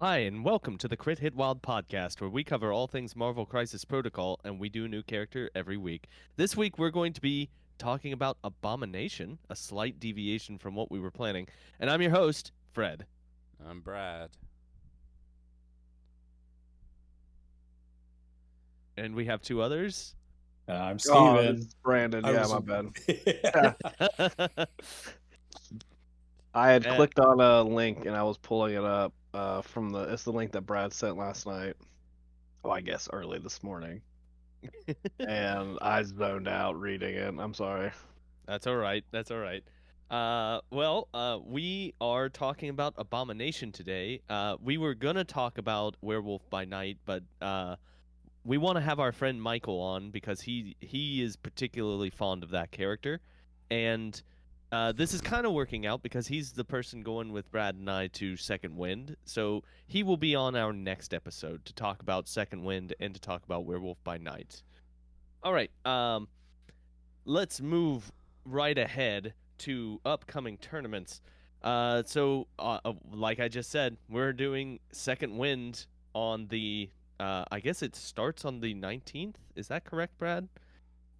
Hi, and welcome to the Crit Hit Wild podcast, where we cover all things Marvel Crisis Protocol, and we do a new character every week. This week, we're going to be talking about Abomination, a slight deviation from what we were planning. And I'm your host, Fred. I'm Brad. And we have two others. I'm Oh, this Steven. is Brandon. I Yeah, was my bad. uh, I had clicked on a link and I was pulling it up it's the link that Brad sent last night. Oh, I guess early this morning. And I zoned out reading it. I'm sorry. That's all right. That's all right. We are talking about Abomination today. We were going to talk about Werewolf by Night, but we want to have our friend Michael on because he is particularly fond of that character, and this is kind of working out because he's the person going with Brad and I to Second Wind, so he will be on our next episode to talk about Second Wind and to talk about Werewolf by Night. All right, let's move right ahead to upcoming tournaments. Like I just said, we're doing Second Wind on the I guess it starts on the 19th. Is that correct, Brad?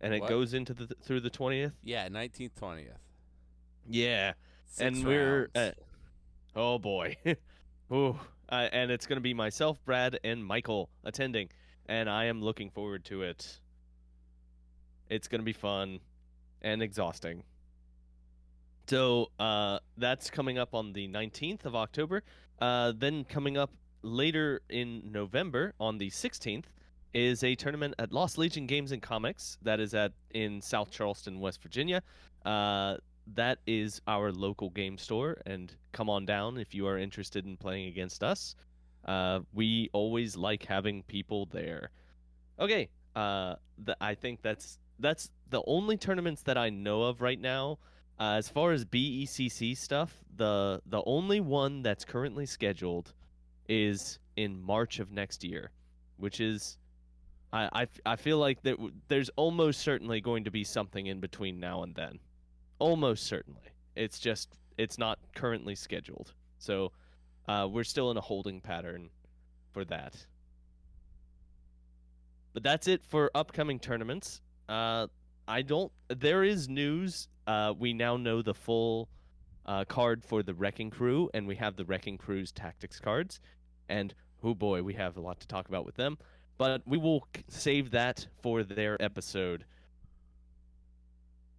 And it What? goes into through the 20th. Yeah, 19th, 20th. Yeah, Six and rounds. oh boy, ooh, and it's gonna be myself, Brad, and Michael attending, and I am looking forward to it. It's gonna be fun and exhausting. So that's coming up on the 19th of October. Then coming up later in November on the 16th is a tournament at Lost Legion Games and Comics that is in South Charleston, West Virginia. That is our local game store, and come on down if you are interested in playing against us. We always like having people there. Okay, I think that's the only tournaments that I know of right now. As far as BECC stuff, the only one that's currently scheduled is in March of next year, which is I feel like there's almost certainly going to be something in between now and then. Almost certainly. It's not currently scheduled. So we're still in a holding pattern for that. But that's it for upcoming tournaments. There is news. We now know the full card for the Wrecking Crew, and we have the Wrecking Crew's tactics cards. And oh boy, we have a lot to talk about with them. But we will save that for their episode.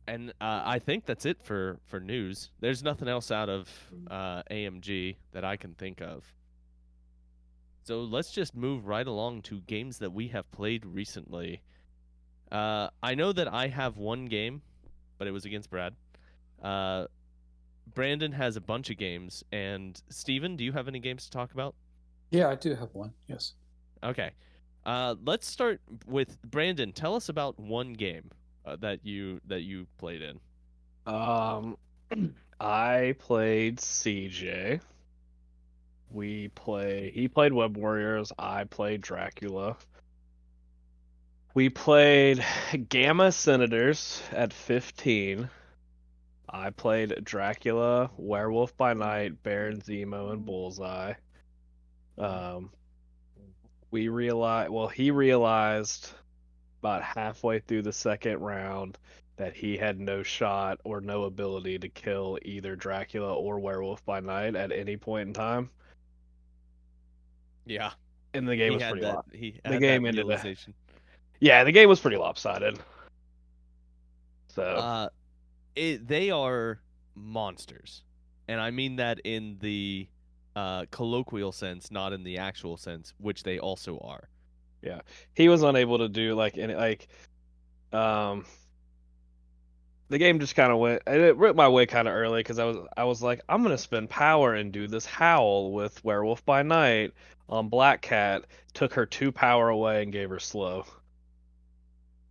And I think that's it for news. There's nothing else out of AMG that I can think of. So let's just move right along to games that we have played recently. I know that I have one game, but it was against Brad. Brandon has a bunch of games, and Steven, do you have any games to talk about? Yeah, I do have one. Yes. Okay. Let's start with Brandon. Tell us about one game that you played in. I played CJ. He played Web Warriors, I played Dracula. We played Gamma Senators at 15. I played Dracula, Werewolf by Night, Baron Zemo, and Bullseye. He realized about halfway through the second round that he had no shot or no ability to kill either Dracula or Werewolf by Night at any point in time. Yeah. And the game was had pretty that. lopsided. He The had game that ended. realization. Yeah, the game was pretty lopsided. So they are monsters, and I mean that in the colloquial sense, not in the actual sense, which they also are. Yeah, he was unable to do the game just kind of went. It ripped my way kind of early because I was like, I'm gonna spend power and do this howl with Werewolf by Night on Black Cat. Took her 2 power away and gave her slow.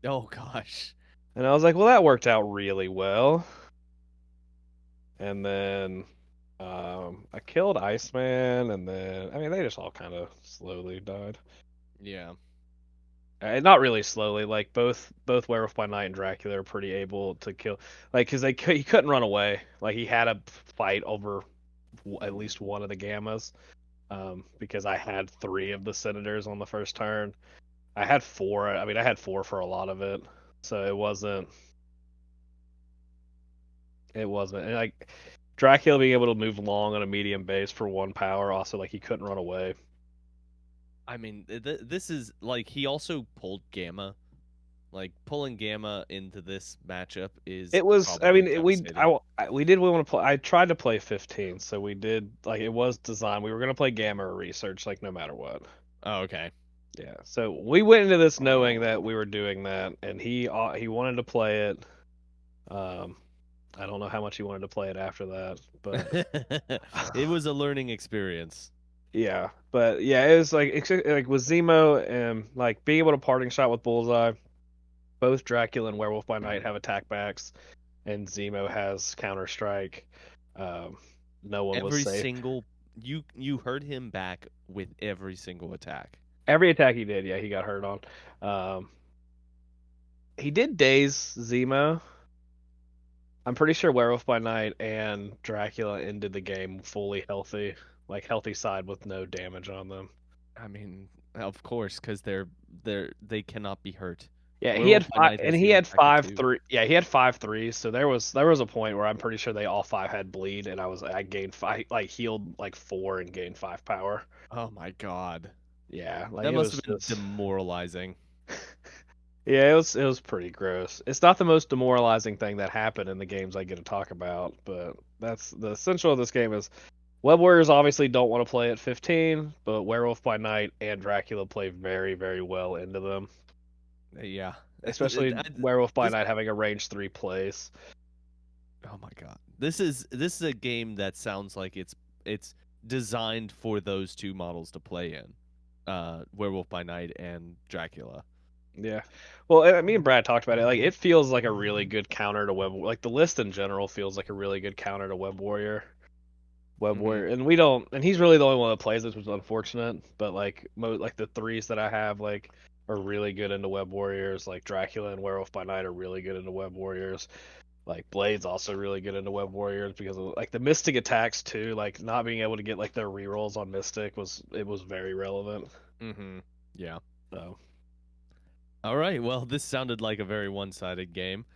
Oh gosh. And I was like, well, that worked out really well. And then I killed Iceman, and then they just all kind of slowly died. Yeah. Not really slowly. Like both Werewolf by Night and Dracula are pretty able to kill. Like because he couldn't run away. Like he had a fight over at least one of the gammas. because I had 3 of the senators on the first turn. I had 4. I mean, I had 4 for a lot of it, so it wasn't. And like Dracula being able to move long on a medium base for 1 power, also like he couldn't run away. I mean, this is like he also pulled Gamma. Like pulling Gamma into this matchup is It was. I probably mean, devastating. we did want to play. I tried to play 15, so we did. Like it was designed. We were gonna play Gamma or Research, like no matter what. Oh, okay. Yeah. So we went into this knowing that we were doing that, and he wanted to play it. Um, I don't know how much he wanted to play it after that, but It was a learning experience. yeah. But yeah, it was like with Zemo and like being able to parting shot with Bullseye. Both Dracula and Werewolf by Night have attack backs, and Zemo has Counter Strike. Um, no one was Every safe. single you heard him back with every single attack. Every attack he did, yeah, he got hurt on. Um, he did daze Zemo. I'm pretty sure Werewolf by Night and Dracula ended the game fully healthy, like healthy side with no damage on them. I mean, of course, because they cannot be hurt. Yeah, he had Werewolf by 5, Night and has he the had attacker five too. three. Yeah, he had 5 threes. So there was a point where I'm pretty sure they all 5 had bleed, and I gained 5, like healed like 4 and gained 5 power. Oh my god, Yeah, like that it must was have been just. demoralizing. Yeah, it was pretty gross. It's not the most demoralizing thing that happened in the games I get to talk about, but that's the essential of this game is Web Warriors obviously don't want to play at 15, but Werewolf by Night and Dracula play very, very well into them. Yeah, Especially Werewolf by this. Night having a range 3 place. Oh my god, this is a game that sounds like it's designed for those two models to play in, Werewolf by Night and Dracula. Yeah. Well, me and Brad talked about it. Like it feels like a really good counter to Web, like the list in general feels like a really good counter to Web Warrior. Web Mhm. Warrior, and we don't, and he's really the only one that plays this, which is unfortunate. But like the 3s that I have, like are really good into Web Warriors. Like Dracula and Werewolf by Night are really good into Web Warriors. Like Blade's also really good into Web Warriors because of like the Mystic attacks too. Like not being able to get like their rerolls on Mystic was very relevant. Mhm. Yeah. So All right. Well, this sounded like a very one-sided game.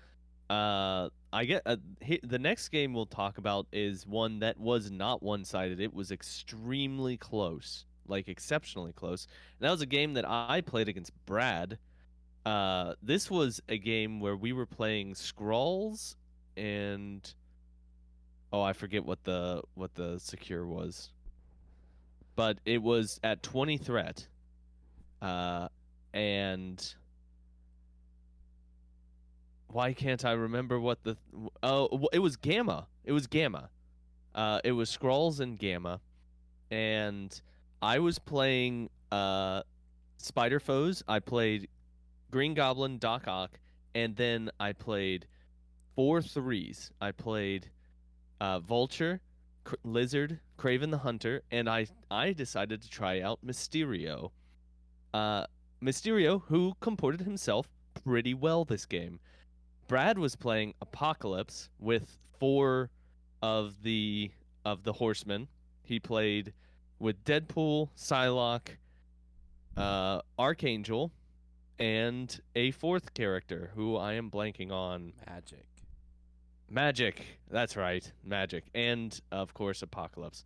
I get the next game we'll talk about is one that was not one-sided. It was extremely close, like exceptionally close. And that was a game that I played against Brad. This was a game where we were playing Scrolls and I forget what the secure was, but it was at 20 threat. And why can't I remember what the it was Gamma. It was Gamma. It was Scrolls and Gamma, and I was playing Spider Foes. I played Green Goblin, Doc Ock, and then I played 4 3s. I played Vulture, Lizard, Craven the Hunter, and I decided to try out Mysterio. Mysterio, who comported himself pretty well this game. Brad was playing Apocalypse with 4 of the horsemen. He played with Deadpool, Psylocke, Archangel, and a 4th character who I am blanking on. Magic. Magic. That's right. Magic. And, of course, Apocalypse.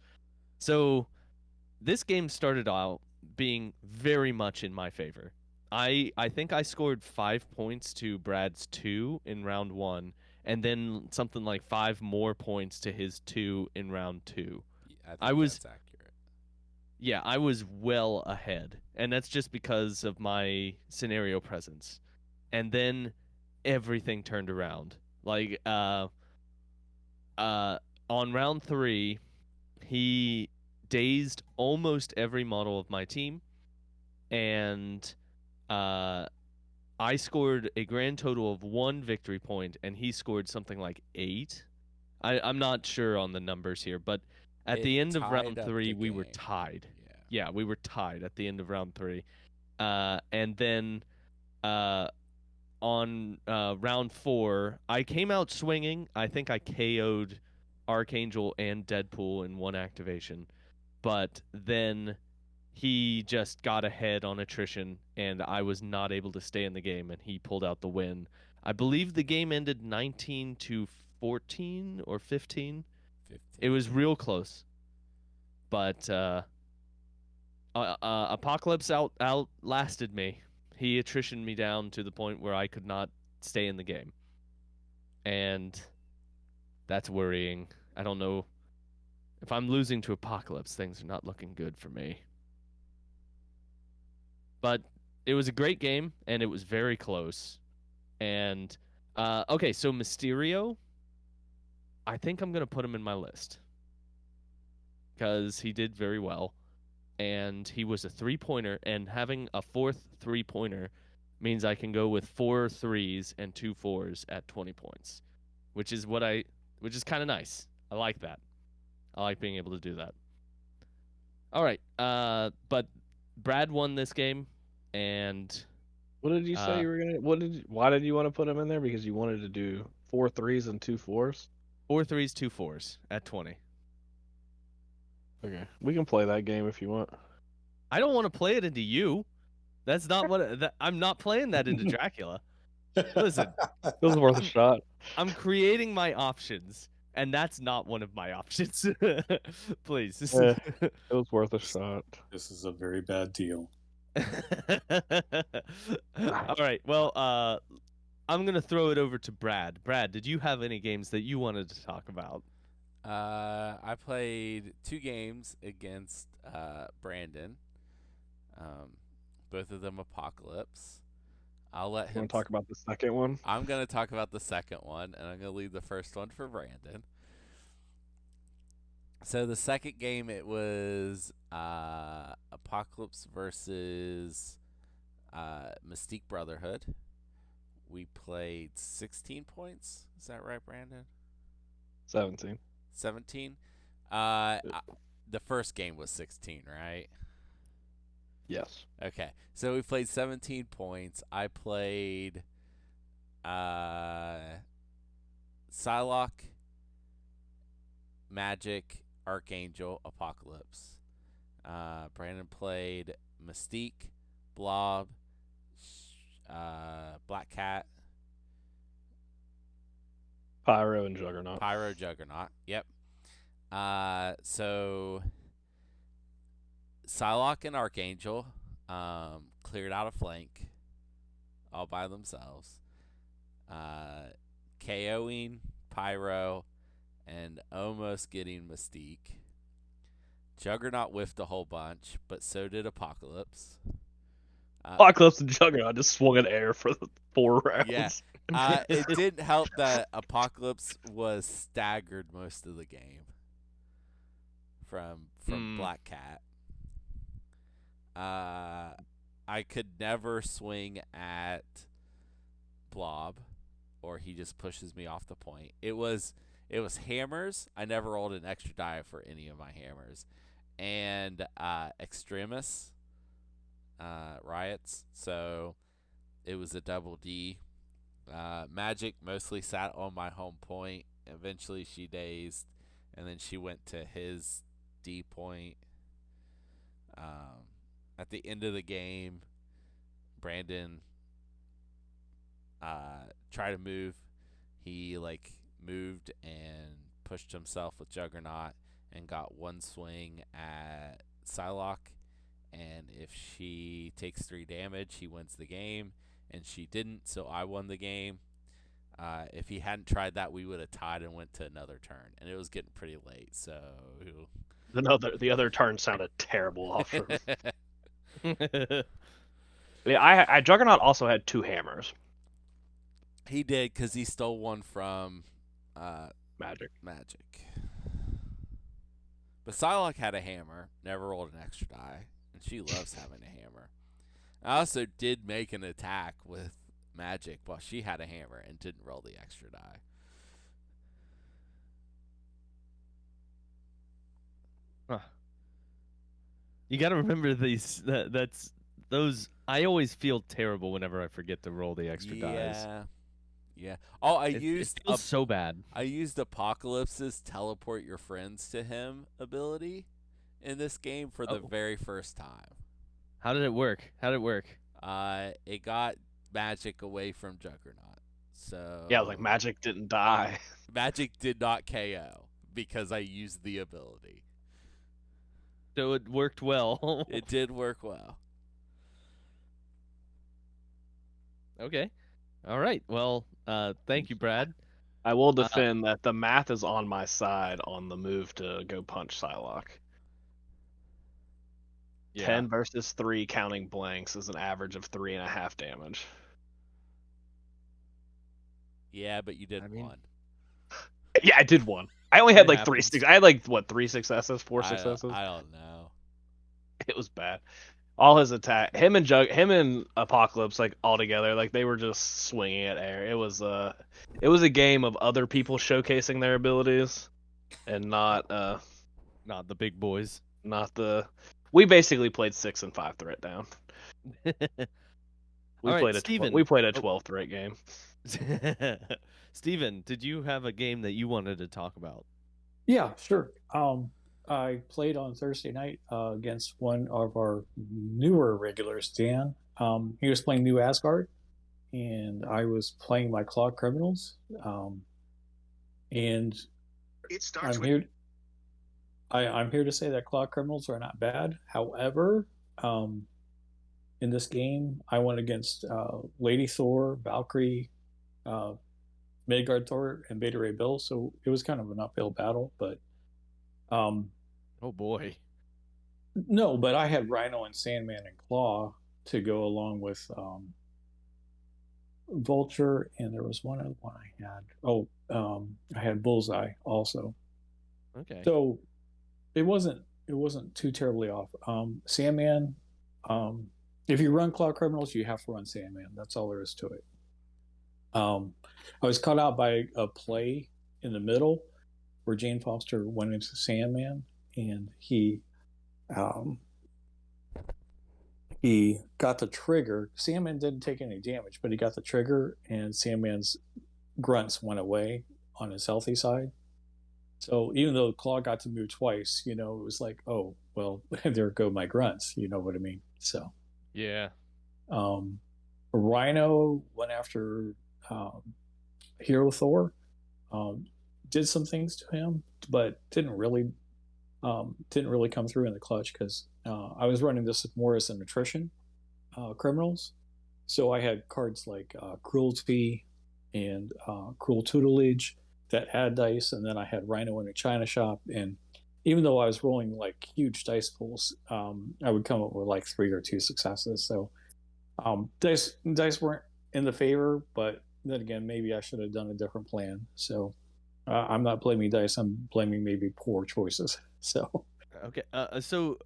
So this game started out being very much in my favor. I think I scored 5 points to Brad's 2 in round 1, and then something like 5 more points to his 2 in round 2. I I think was that's accurate. Yeah, I was well ahead, and that's just because of my scenario presence. And then everything turned around. Like on round 3, he dazed almost every model of my team, and I scored a grand total of 1 victory point, and he scored something like 8. I'm not sure on the numbers here, but at It the end of tied round up 3, the we were game. tied. Yeah. Yeah, we were tied at the end of round 3. And then on round 4, I came out swinging. I think I KO'd Archangel and Deadpool in 1 activation. but then he just got ahead on attrition, and I was not able to stay in the game, and he pulled out the win. I believe the game ended 19-14 or 15. 15. It was real close, but Apocalypse outlasted me. He attritioned me down to the point where I could not stay in the game, and that's worrying. I don't know if I'm losing to Apocalypse. Things are not looking good for me. But it was a great game, and it was very close. And okay, so Mysterio, I think I'm gonna put him in my list because he did very well, and he was a 3-pointer, and having a fourth 3-pointer means I can go with 4 threes and 2 fours at 20 points, which is kind of nice. I like that. I like being able to do that. All right, but Brad won this game, and What did you say you were gonna? Why did you want to put him in there? Because you wanted to do 4 threes and 2 fours. 4 threes, 2 fours at 20. Okay, we can play that game if you want. I don't want to play it into you. That's not what I'm not playing that into Dracula. Listen, It was worth a shot. I'm creating my options, and that's not one of my options. Please. It was worth a shot. This is a very bad deal. All right. Well, I'm gonna throw it over to Brad. Brad, did you have any games that you wanted to talk about? I played 2 games against Brandon. Both of them Apocalypse. I'll let him Want to talk about the second one? I'm going to talk about the second one, and I'm going to leave the first one for Brandon. So the second game, it was Apocalypse versus Mystique Brotherhood. We played 16 points. Is that right, Brandon? 17. 17? The first game was 16, right? Yes. Okay. So we played 17 points. I played Psylocke, Magic, Archangel, Apocalypse. Brandon played Mystique, Blob, Black Cat, Pyro and Juggernaut. Pyro, Juggernaut. Yep. So Psylocke and Archangel cleared out a flank all by themselves. KOing Pyro and almost getting Mystique. Juggernaut whiffed a whole bunch, but so did Apocalypse. Apocalypse and Juggernaut just swung in air for the 4 rounds. Yeah. It didn't help that Apocalypse was staggered most of the game from Black Cat. I could never swing at Blob, or he just pushes me off the point. It was hammers. I never rolled an extra die for any of my hammers, and Extremis riots. So it was a double D. Magic mostly sat on my home point. Eventually she dazed, and then she went to his D point. At the end of the game, Brandon tried to move. He moved and pushed himself with Juggernaut and got one swing at Psylocke. And if she takes 3 damage, he wins the game. And she didn't, so I won the game. If he hadn't tried that, we would have tied and went to another turn. And it was getting pretty late, so... The other turn sounded terrible. Yeah, Juggernaut also had 2 hammers. He did, because he stole one from Magic. But Psylocke had a hammer, never rolled an extra die, and she loves having a hammer. I also did make an attack with Magic while she had a hammer and didn't roll the extra die. Huh. You got to remember these. Those. I always feel terrible whenever I forget to roll the extra dice. Yeah. Oh, It feels so bad. I used Apocalypse's teleport your friends to him ability in this game for the very first time. How did it work? It got magic away from Juggernaut. So Yeah, like magic didn't die. magic did not KO because I used the ability. So it worked well. It did work well. Okay. All right. Well, thank you, Brad. I will defend that the math is on my side on the move to go punch Psylocke. Yeah. 10 versus 3 counting blanks is an average of 3.5 damage. Yeah, but you did one. Yeah, I did one. I only had It like happens. 3 I had like what, 3 successes, 4 successes? I don't know. It was bad. All his attack, him and Apocalypse, like all together, like they were just swinging at air. It was a game of other people showcasing their abilities, and not the big boys. We basically played 6 and 5 threat down. All right, played Steven. We played a 12 threat game. Steven, did you have a game that you wanted to talk about? Yeah, sure. I played on Thursday night against one of our newer regulars, Dan. He was playing New Asgard, and I was playing my Claw Criminals. And I'm here. I'm here to say that Claw Criminals are not bad. However, in this game, I went against Lady Thor, Valkyrie, Midgard Thor, and Beta Ray Bill, so it was kind of an uphill battle. But oh boy, no, but I had Rhino and Sandman and Claw to go along with Vulture, and there was one other one I had. I had Bullseye also. Okay. So it wasn't too terribly off. Sandman, if you run Claw Criminals, you have to run Sandman. That's all there is to it. I was caught out by a play in the middle where Jane Foster went into Sandman, and he got the trigger. Sandman didn't take any damage, but he got the trigger, and Sandman's grunts went away on his healthy side. So even though Claw got to move twice, it was like, oh, well, there go my grunts. You know what I mean? So yeah. Rhino went after Hero Thor, did some things to him, but didn't really come through in the clutch because I was running this more as an attrition criminals. So I had cards like Cruelty and Cruel Tutelage that had dice, and then I had Rhino in a China shop. And even though I was rolling like huge dice pools, I would come up with like 3 or 2 successes. So dice weren't in the favor, but then again, maybe I should have done a different plan. So I'm not blaming dice. I'm blaming maybe poor choices. So okay. So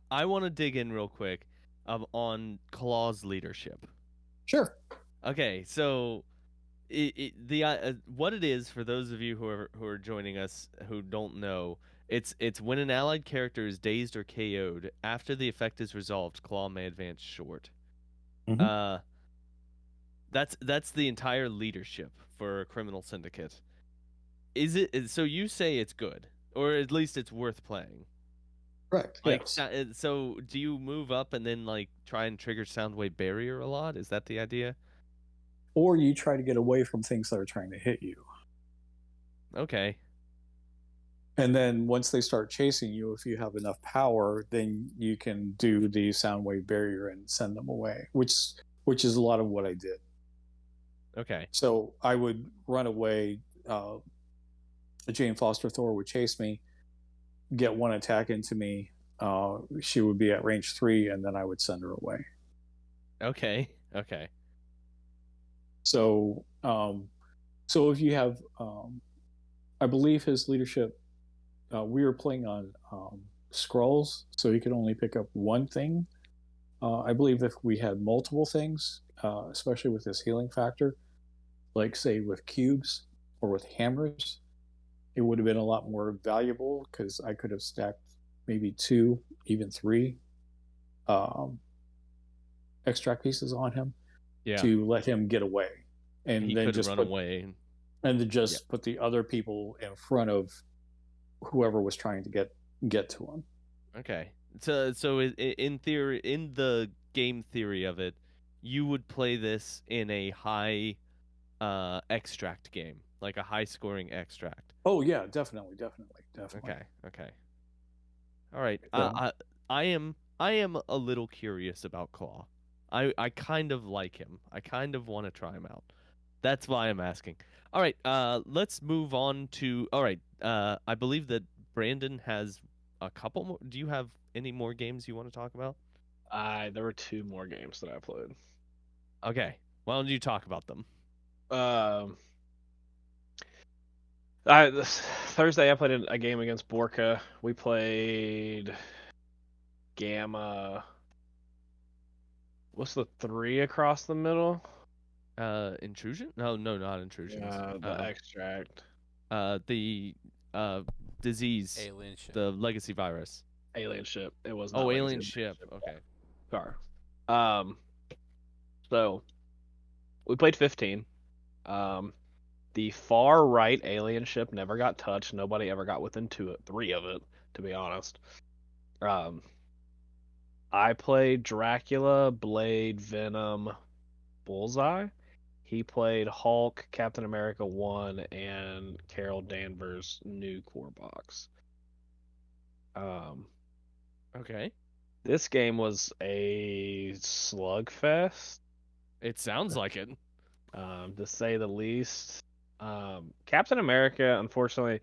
I want to dig in real quick on Claw's leadership. Sure. Okay. So what it is for those of you who are joining us who don't know, it's when an allied character is dazed or KO'd after the effect is resolved, Claw may advance short. Mm-hmm. That's the entire leadership for a criminal syndicate. So you say it's good, or at least it's worth playing? Correct. Like, yes. so do you move up and then like try and trigger Soundwave Barrier a lot? Is that the idea? Or you try to get away from things that are trying to hit you. Okay. And then once they start chasing you, if you have enough power, then you can do the Soundwave Barrier and send them away, which is a lot of what I did. Okay. So I would run away. Jane Foster Thor would chase me, get one attack into me. She would be at range 3, and then I would send her away. Okay. So if you have, I believe his leadership, we were playing on scrolls, so he could only pick up one thing. I believe if we had multiple things, especially with his healing factor, like say with cubes or with hammers, it would have been a lot more valuable because I could have stacked maybe 2, even 3 extract pieces on him to let him get away, and he then just run away, and then just put the other people in front of whoever was trying to get to him. Okay. So in theory, in the game theory of it, you would play this in a high extract game, like a high scoring extract. Oh yeah, definitely. Okay. Okay. All right. So, I am a little curious about Claw. I kind of like him. I kind of want to try him out. That's why I'm asking. All right. Let's move on to. All right. I believe that Brandon has a couple more. Do you have any more games you want to talk about? There were 2 more games that I played. Okay. Why don't you talk about them? Um, this Thursday I played a game against Borka. We played Gamma. What's the 3 across the middle? Intrusion? No, no, not intrusions. The extract. The disease, Alien ship. the legacy virus. Alien ship. It was not Oh, legacy, alien it was ship. Okay. car. So we played 15. The far right alien ship never got touched. Nobody ever got within 3 of it, to be honest. I played Dracula, Blade, Venom, Bullseye. He played Hulk, Captain America 1, and Carol Danvers' new core box. Okay. This game was a slugfest, It sounds like it. to say the least. Captain America, unfortunately,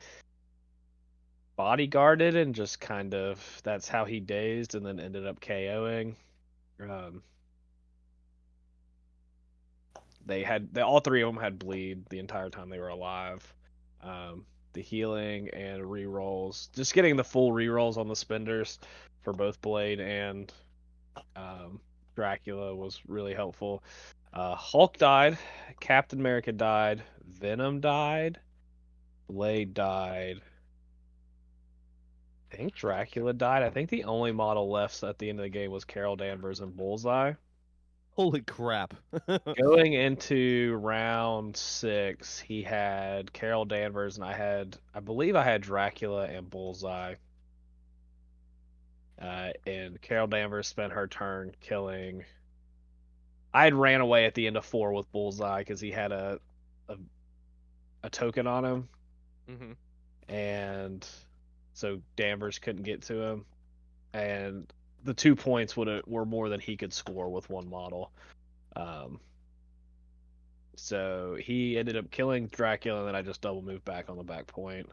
bodyguarded and just kind of that's how he dazed and then ended up KOing. All 3 of them had bleed the entire time they were alive. The healing and rerolls, just getting the full rerolls on the spenders for both Blade and Dracula was really helpful. Hulk died, Captain America died, Venom died, Blade died. I think Dracula died. I think the only model left at the end of the game was Carol Danvers and Bullseye. Holy crap. Going into round 6, he had Carol Danvers, and I believe I had Dracula and Bullseye. And Carol Danvers spent her turn killing. I had ran away at the end of 4 with Bullseye because he had a token on him, and so Danvers couldn't get to him, and the 2 points were more than he could score with one model. So he ended up killing Dracula, and then I just double moved back on the back point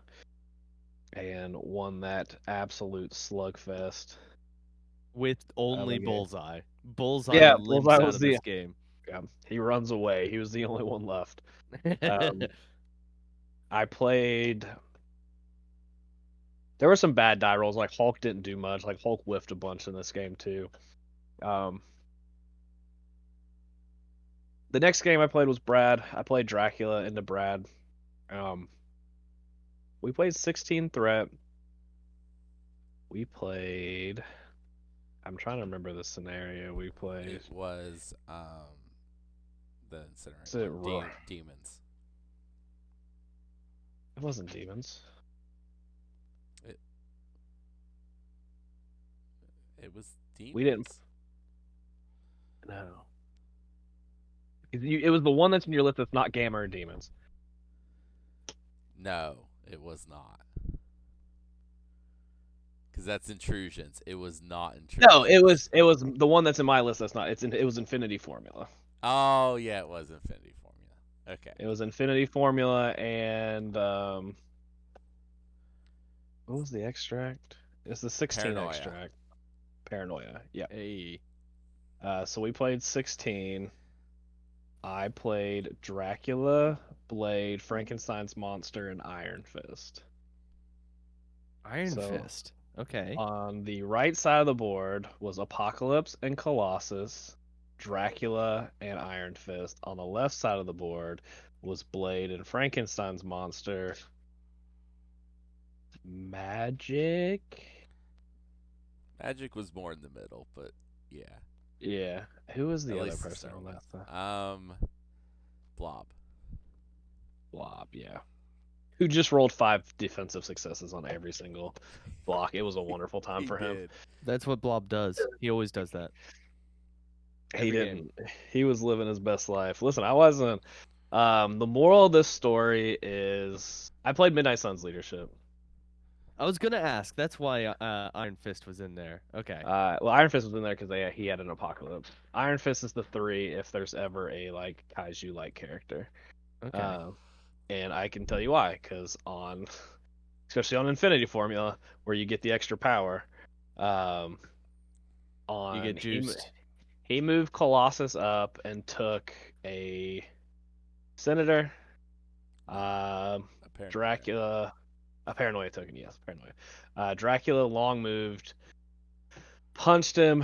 and won that absolute slugfest. With only game. Bullseye. Bullseye Yeah, limps Bullseye out was of the this game. yeah, he runs away. He was the only one left. I played. There were some bad die rolls. Like Hulk didn't do much. Like Hulk whiffed a bunch in this game too. The next game I played was Brad. I played Dracula into Brad. We played 16 threat. We played. I'm trying to remember the scenario we played. It was the Is it demons. It wasn't demons. It was demons. We didn't. No. It was the one that's in your list that's not Gamma or Demons. No, it was not. Because that's intrusions. It was not intrusions. No, it was the one that's in my list that's not. It was Infinity Formula. Oh yeah, it was Infinity Formula. Okay. It was Infinity Formula and what was the extract? It's the 16 Paranoia. extract. Paranoia. Yeah. Hey. So we played 16. I played Dracula, Blade, Frankenstein's Monster, and Iron Fist. Iron Fist. Okay. On the right side of the board was Apocalypse and Colossus, Dracula, and Iron Fist. On the left side of the board was Blade and Frankenstein's Monster, Magic. Magic was more in the middle, but yeah. Yeah. Who was the At other least person to on that start side? with. Blob. Blob, yeah. who just rolled 5 defensive successes on every single block. It was a wonderful time He for him. did. That's what Blob does. He always does that. He Every game. didn't. He was living his best life. Listen, I wasn't. The moral of this story is I played Midnight Suns leadership. I was gonna ask. That's why Iron Fist was in there. Okay. Well, Iron Fist was in there because he had an apocalypse. Iron Fist is the 3 if there's ever a like kaiju like character. Okay. And I can tell you why, because especially on Infinity Formula where you get the extra power, You get juiced. He moved Colossus up and took a Senator, A paranoia. Dracula, a Paranoia token, yes, Paranoia. Dracula long moved, punched him,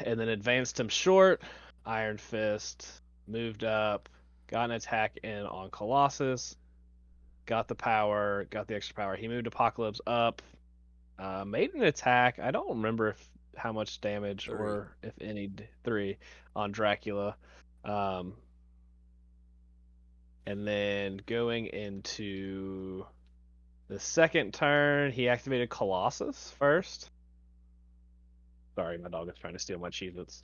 and then advanced him short. Iron Fist moved up, got an attack in on Colossus, got the power, got the extra power. He moved Apocalypse up, made an attack. I don't remember how much damage 3. or if any 3 on Dracula. And then going into the second turn, he activated Colossus first. Sorry, my dog is trying to steal my Cheez-Its.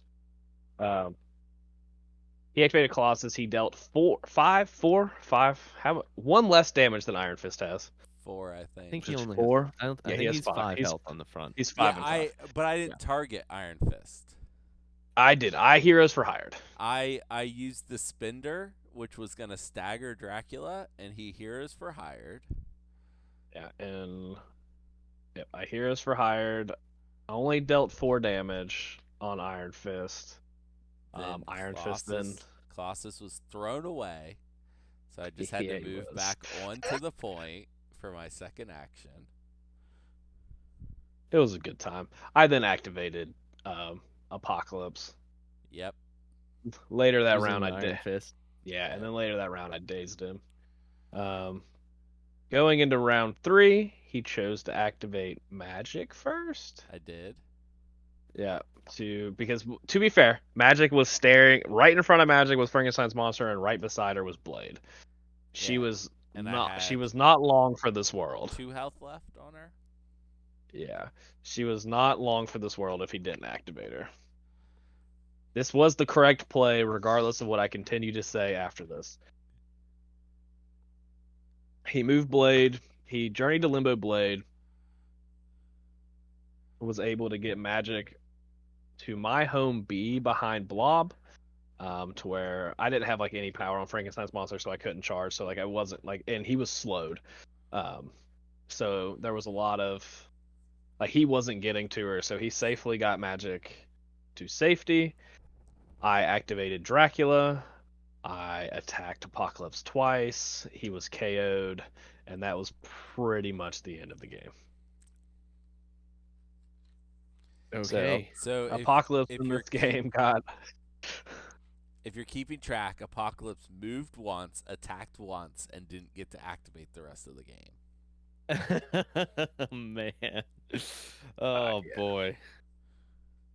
He activated Colossus. He dealt 5. One less damage than Iron Fist has. 4, I think. I think he Just only 4? has. I Yeah, think he has he's 5. 5 health on the front. He's 5 yeah, and 5. but I didn't target Iron Fist. I did. I heroes for hired. I used the Spender, which was gonna stagger Dracula, and he heroes for hired. Yeah, and yep, I heroes for hired. Only dealt 4 damage on Iron Fist. Then Iron Fist then Colossus was thrown away, so I just had Yeah, to he move was. back onto the point for my second action. It was a good time. I then activated Apocalypse. Yep. Later that Using round, I Iron did. Fist. Yeah, and then later that round, I dazed him. Going into round 3, he chose to activate Magic first. I did. Yeah, because to be fair, Magic was staring right in front of Magic was Frankenstein's monster, and right beside her was Blade. She Yeah, was and I not. had She was not long for this world. 2 health left on her. Yeah, she was not long for this world if he didn't activate her. This was the correct play, regardless of what I continue to say after this. He moved Blade. He journeyed to Limbo Blade. Was able to get Magic to my home B behind Blob, to where I didn't have like any power on Frankenstein's monster, so I couldn't charge. So like I wasn't like, and he was slowed. So there was a lot of like he wasn't getting to her, so he safely got Magic to safety. I activated Dracula. I attacked Apocalypse twice. He was KO'd, and that was pretty much the end of the game. Okay. So Apocalypse if in you're this game got. if you're keeping track, Apocalypse moved once, attacked once, and didn't get to activate the rest of the game. Man. Oh Yeah. boy.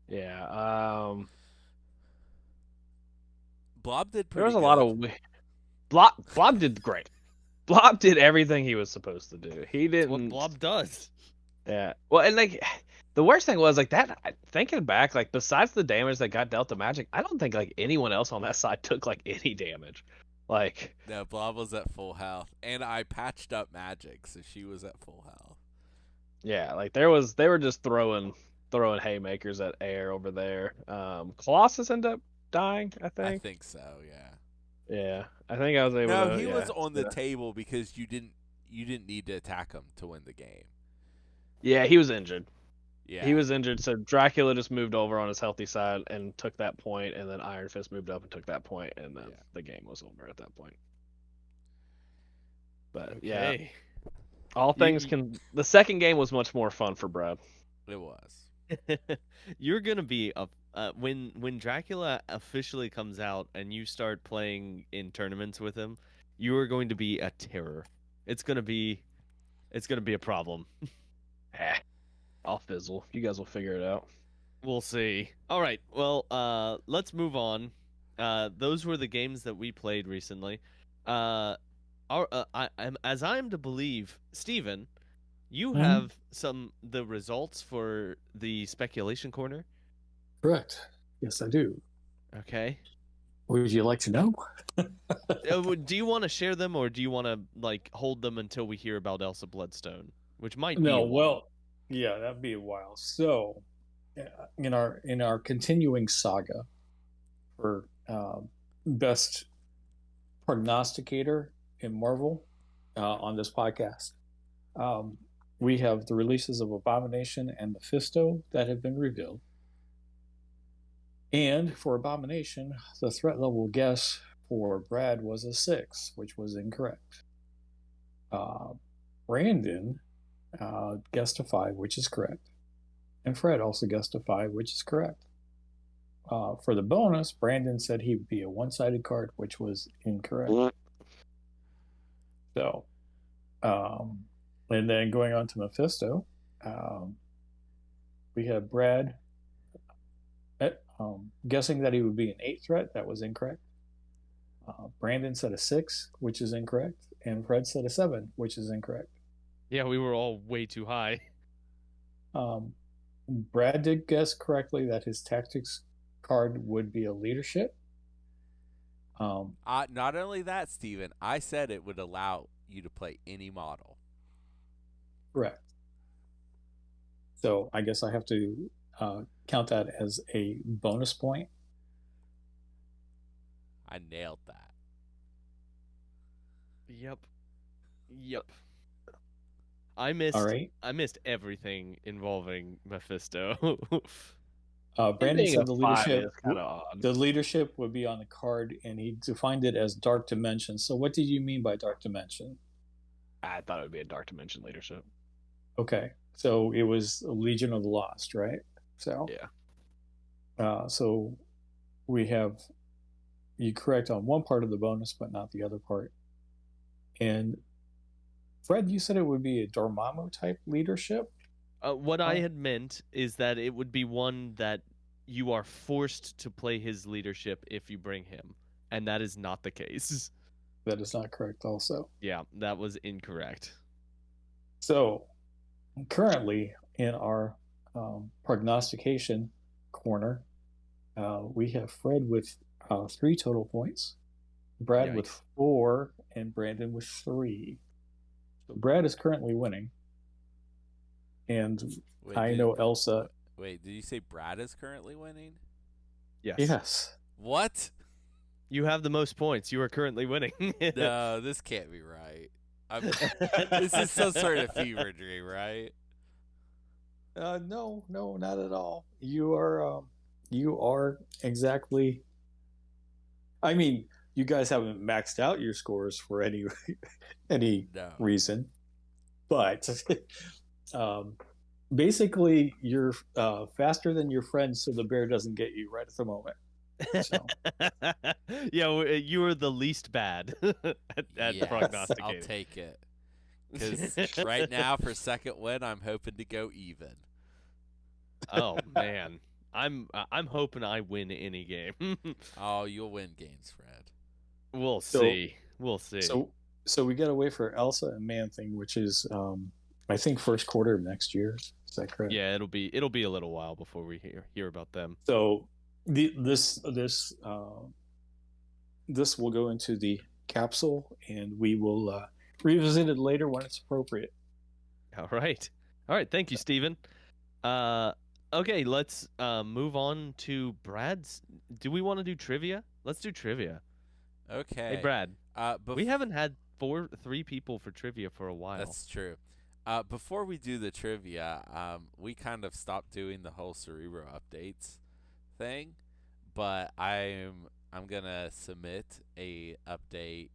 Yeah. Blob did pretty There was a good. lot of Blob did great. Blob did everything he was supposed to do. He That's didn't. what Blob does. Yeah. Well, and like the worst thing was like that. Thinking back, like besides the damage that got dealt to Magic, I don't think like anyone else on that side took like any damage. Like No, Blob was at full health, and I patched up Magic, so she was at full health. yeah, like they were just throwing haymakers at air over there. Colossus ended up dying, I I think. think so, yeah. Yeah, I think I was able to. No, he yeah, was on the yeah. table because you didn't need to attack him to win the game. Yeah, he was injured. Yeah. He was injured, so Dracula just moved over on his healthy side and took that point, and then Iron Fist moved up and took that point, and then Yeah. the game was over at that point. But Okay. all things can. The second game was much more fun for Brad. It was. You're gonna be a when Dracula officially comes out and you start playing in tournaments with him, you are going to be a terror. It's gonna be a problem. I'll fizzle. You guys will figure it out. We'll see. All right. Well, let's move on. Those were the games that we played recently. as I'm to believe, Steven, you Mhm. have the results for the speculation corner. Correct. Yes, I do. Okay. Would you like to know? Do you want to share them, or do you want to like hold them until we hear about Elsa Bloodstone, which might be No, a while? well, yeah, that'd be a while. So, in our continuing saga for best prognosticator in Marvel on this podcast, um, we have the releases of Abomination and Mephisto that have been revealed. And for Abomination, the threat level guess for Brad was a 6, which was incorrect. Brandon guessed a 5, which is correct. And Fred also guessed a 5, which is correct. For the bonus, Brandon said he would be a one-sided card, which was incorrect. So, and then going on to Mephisto, we have Brad guessing that he would be an 8 threat. That was incorrect. Brandon said a 6, which is incorrect. And Fred said a 7, which is incorrect. Yeah, we were all way too high. Brad did guess correctly that his tactics card would be a leadership. Not only that, Steven, I said it would allow you to play any model. Correct. So I guess I have to count that as a bonus point. I nailed that. Yep. I missed. All right. I missed everything involving Mephisto. Brandon Being said a the 5 leadership. is kind of odd. The leadership would be on the card, and he defined it as Dark Dimension. So what did you mean by Dark Dimension? I thought it would be a Dark Dimension leadership. Okay, so it was Legion of the Lost, right? So yeah. So we have you correct on one part of the bonus, but not the other part. And Fred, you said it would be a Dormammu type leadership. What I had meant is that it would be one that you are forced to play his leadership if you bring him, and that is not the case. That is not correct also. Yeah, that was incorrect. So currently in our prognostication corner, we have Fred with 3 total points, Brad with 4, and Brandon with 3. So Brad is currently winning. And I know Elsa. Wait, did you say Brad is currently winning? Yes. What? You have the most points. You are currently winning. No, this can't be right. This is some sort of fever dream, right? No, not at all. You are exactly. I mean, you guys haven't maxed out your scores for any reason, but basically you're faster than your friend, so the bear doesn't get you right at the moment. So. Yeah, you were the least bad at prognosticating. I'll take it. Because right now, for second win, I'm hoping to go even. Oh man, I'm hoping I win any game. Oh, you'll win games, Fred. We'll see. So we got to wait for Elsa and Man Thing, which is I think first quarter of next year. Is that correct? Yeah, it'll be a little while before we hear about them. So this will go into the capsule, and we will revisit it later when it's appropriate. All right. Thank you, Steven. Okay, let's move on to Brad's. Do we want to do trivia? Let's do trivia. Okay. Hey, Brad. We haven't had 3 people for trivia for a while. That's true. Before we do the trivia, we kind of stopped doing the whole Cerebro updates thing, but I'm gonna submit a update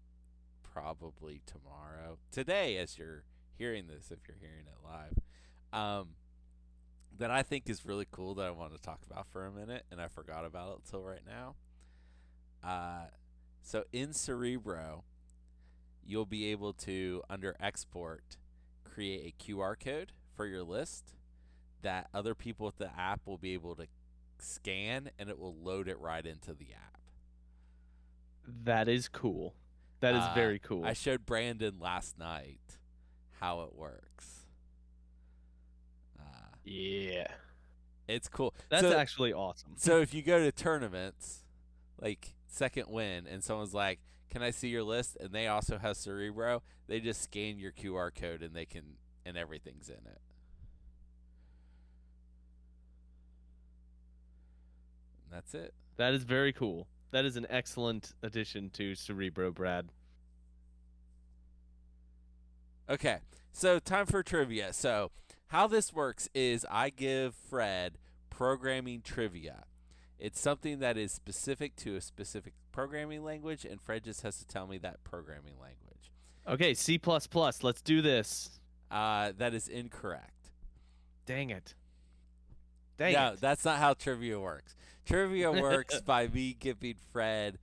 probably tomorrow. Today, as you're hearing this, if you're hearing it live, that I think is really cool that I want to talk about for a minute, and I forgot about it till right now. So in Cerebro, you'll be able to, under export, create a QR code for your list that other people with the app will be able to scan, and it will load it right into the app. That is cool. That is very cool. I showed Brandon last night how it works. Yeah. It's cool. That's actually awesome. So if you go to tournaments, like Second Win, and someone's like, "Can I see your list?" and they also have Cerebro, they just scan your QR code and everything's in it. And that's it. That is very cool. That is an excellent addition to Cerebro, Brad. Okay, so time for trivia. So how this works is I give Fred programming trivia. It's something that is specific to a specific programming language, and Fred just has to tell me that programming language. Okay, C++. Let's do this. That is incorrect. Dang it. No, that's not how trivia works. Trivia works by me giving Fred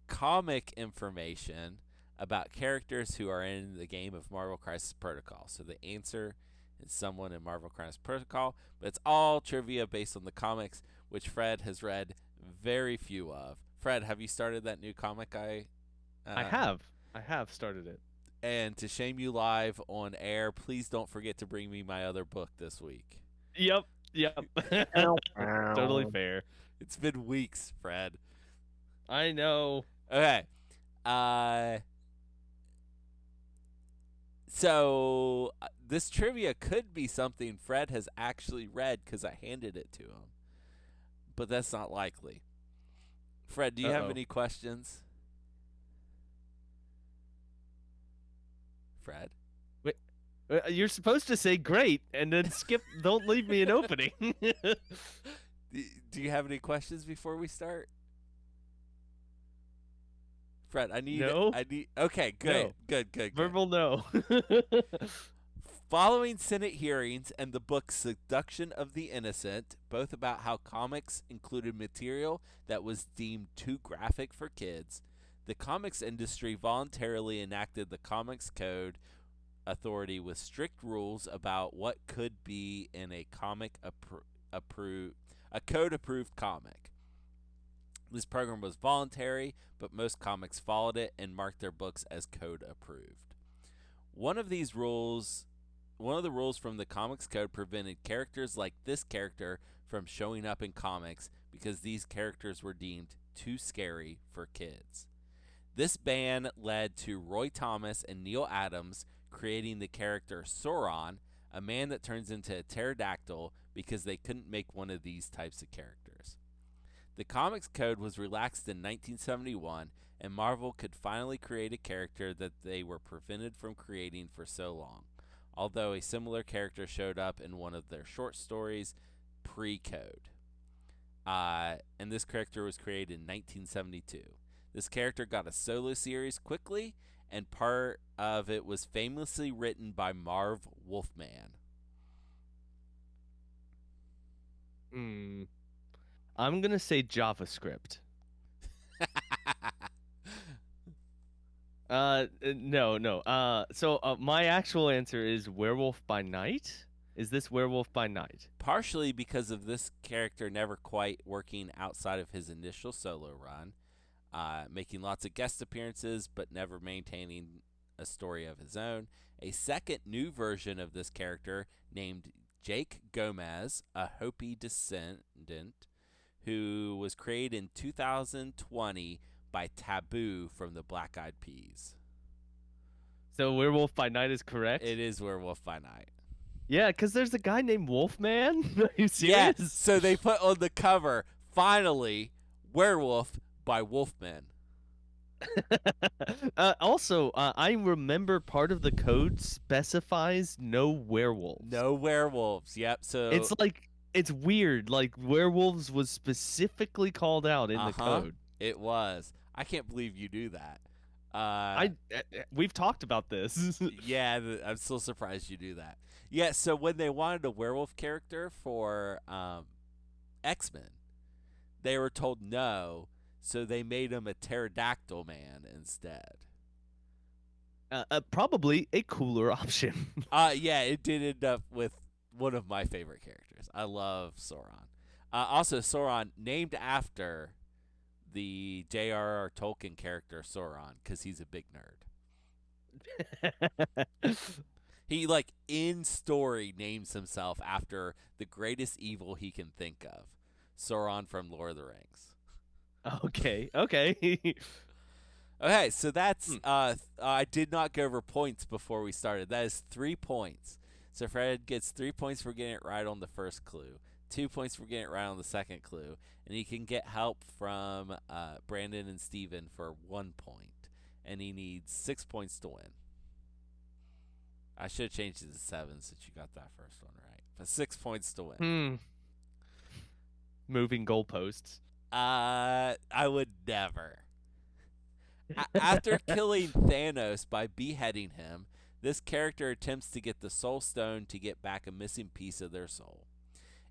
comic information about characters who are in the game of Marvel Crisis Protocol. So the answer is someone in Marvel Crisis Protocol, but it's all trivia based on the comics, which Fred has read very few of. Fred, have you started that new comic I have. I have started it. And to shame you live on air, please don't forget to bring me my other book this week. Yep. Totally fair. It's been weeks, Fred. I know. Okay. So this trivia could be something Fred has actually read because I handed it to him. But that's not likely. Fred, do you have any questions? Fred? Wait, you're supposed to say great and then skip, don't leave me an opening. Do you have any questions before we start? Fred, I need. Okay, good, no. good. Verbal no. Following Senate hearings and the book Seduction of the Innocent, both about how comics included material that was deemed too graphic for kids, the comics industry voluntarily enacted the Comics Code Authority with strict rules about what could be in a code-approved comic. This program was voluntary, but most comics followed it and marked their books as code-approved. One of the rules from the Comics Code prevented characters like this character from showing up in comics because these characters were deemed too scary for kids. This ban led to Roy Thomas and Neil Adams creating the character Sauron, a man that turns into a pterodactyl because they couldn't make one of these types of characters. The Comics Code was relaxed in 1971, and Marvel could finally create a character that they were prevented from creating for so long, although a similar character showed up in one of their short stories pre-code. And this character was created in 1972. This character got a solo series quickly, and part of it was famously written by Marv Wolfman. I'm going to say JavaScript. No. So my actual answer is Werewolf by Night. Is this Werewolf by Night? Partially because of this character never quite working outside of his initial solo run, making lots of guest appearances but never maintaining a story of his own. A second new version of this character named Jake Gomez, a Hopi descendant, who was created in 2020 by Taboo from the Black Eyed Peas. So Werewolf by Night is correct? It is Werewolf by Night. Yeah, because there's a guy named Wolfman. Are you serious? Yeah, so they put on the cover, finally, Werewolf by Wolfman. Also, I remember part of the code specifies no werewolves. No werewolves, yep. So it's weird. Like, werewolves was specifically called out in the code. It was. I can't believe you do that. We've talked about this. Yeah, I'm still surprised you do that. Yeah, so when they wanted a werewolf character for X-Men, they were told no, so they made him a pterodactyl man instead. Probably a cooler option. Yeah, it did end up with one of my favorite characters. I love Sauron. Also, Sauron, named after the J.R.R. Tolkien character Sauron because he's a big nerd. He, like, in story names himself after the greatest evil he can think of, Sauron from Lord of the Rings. Okay. Okay, so that's I did not go over points before we started. That is 3 points. So Fred gets 3 points for getting it right on the first clue, 2 points for getting it right on the second clue, and he can get help from Brandon and Steven for 1 point, and he needs 6 points to win. I should have changed it to 7 since you got that first one right, but 6 points to win. Moving goalposts. I would never. After killing Thanos by beheading him, this character attempts to get the Soul Stone to get back a missing piece of their soul.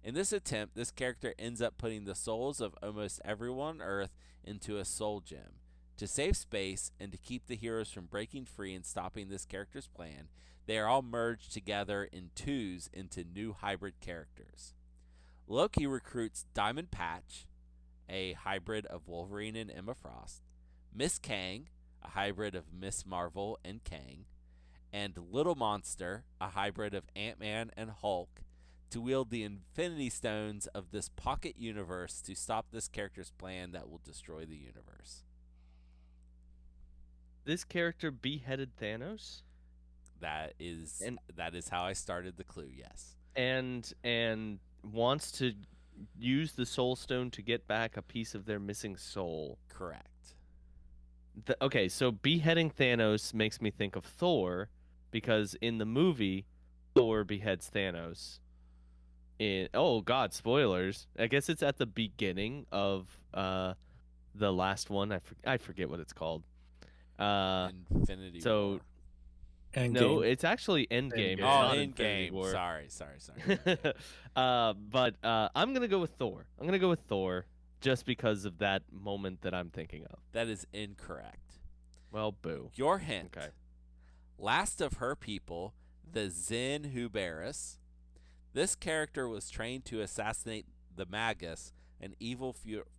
In this attempt, this character ends up putting the souls of almost everyone on Earth into a soul gem. To save space and to keep the heroes from breaking free and stopping this character's plan, they are all merged together in twos into new hybrid characters. Loki recruits Diamond Patch, a hybrid of Wolverine and Emma Frost, Miss Kang, a hybrid of Miss Marvel and Kang, and Little Monster, a hybrid of Ant-Man and Hulk, to wield the Infinity Stones of this pocket universe to stop this character's plan that will destroy the universe. This character beheaded Thanos? That is how I started the clue, yes. And wants to use the Soul Stone to get back a piece of their missing soul. Correct. Okay, so beheading Thanos makes me think of Thor, because in the movie, Thor beheads Thanos. Spoilers. I guess it's at the beginning of the last one. I forget what it's called. Infinity War. No, it's actually Endgame. Endgame. Sorry. But I'm gonna go with Thor. I'm gonna go with Thor just because of that moment that I'm thinking of. That is incorrect. Well, boo. Your hint. Okay. Last of her people, the Zen Huberus. This character was trained to assassinate the Magus, an evil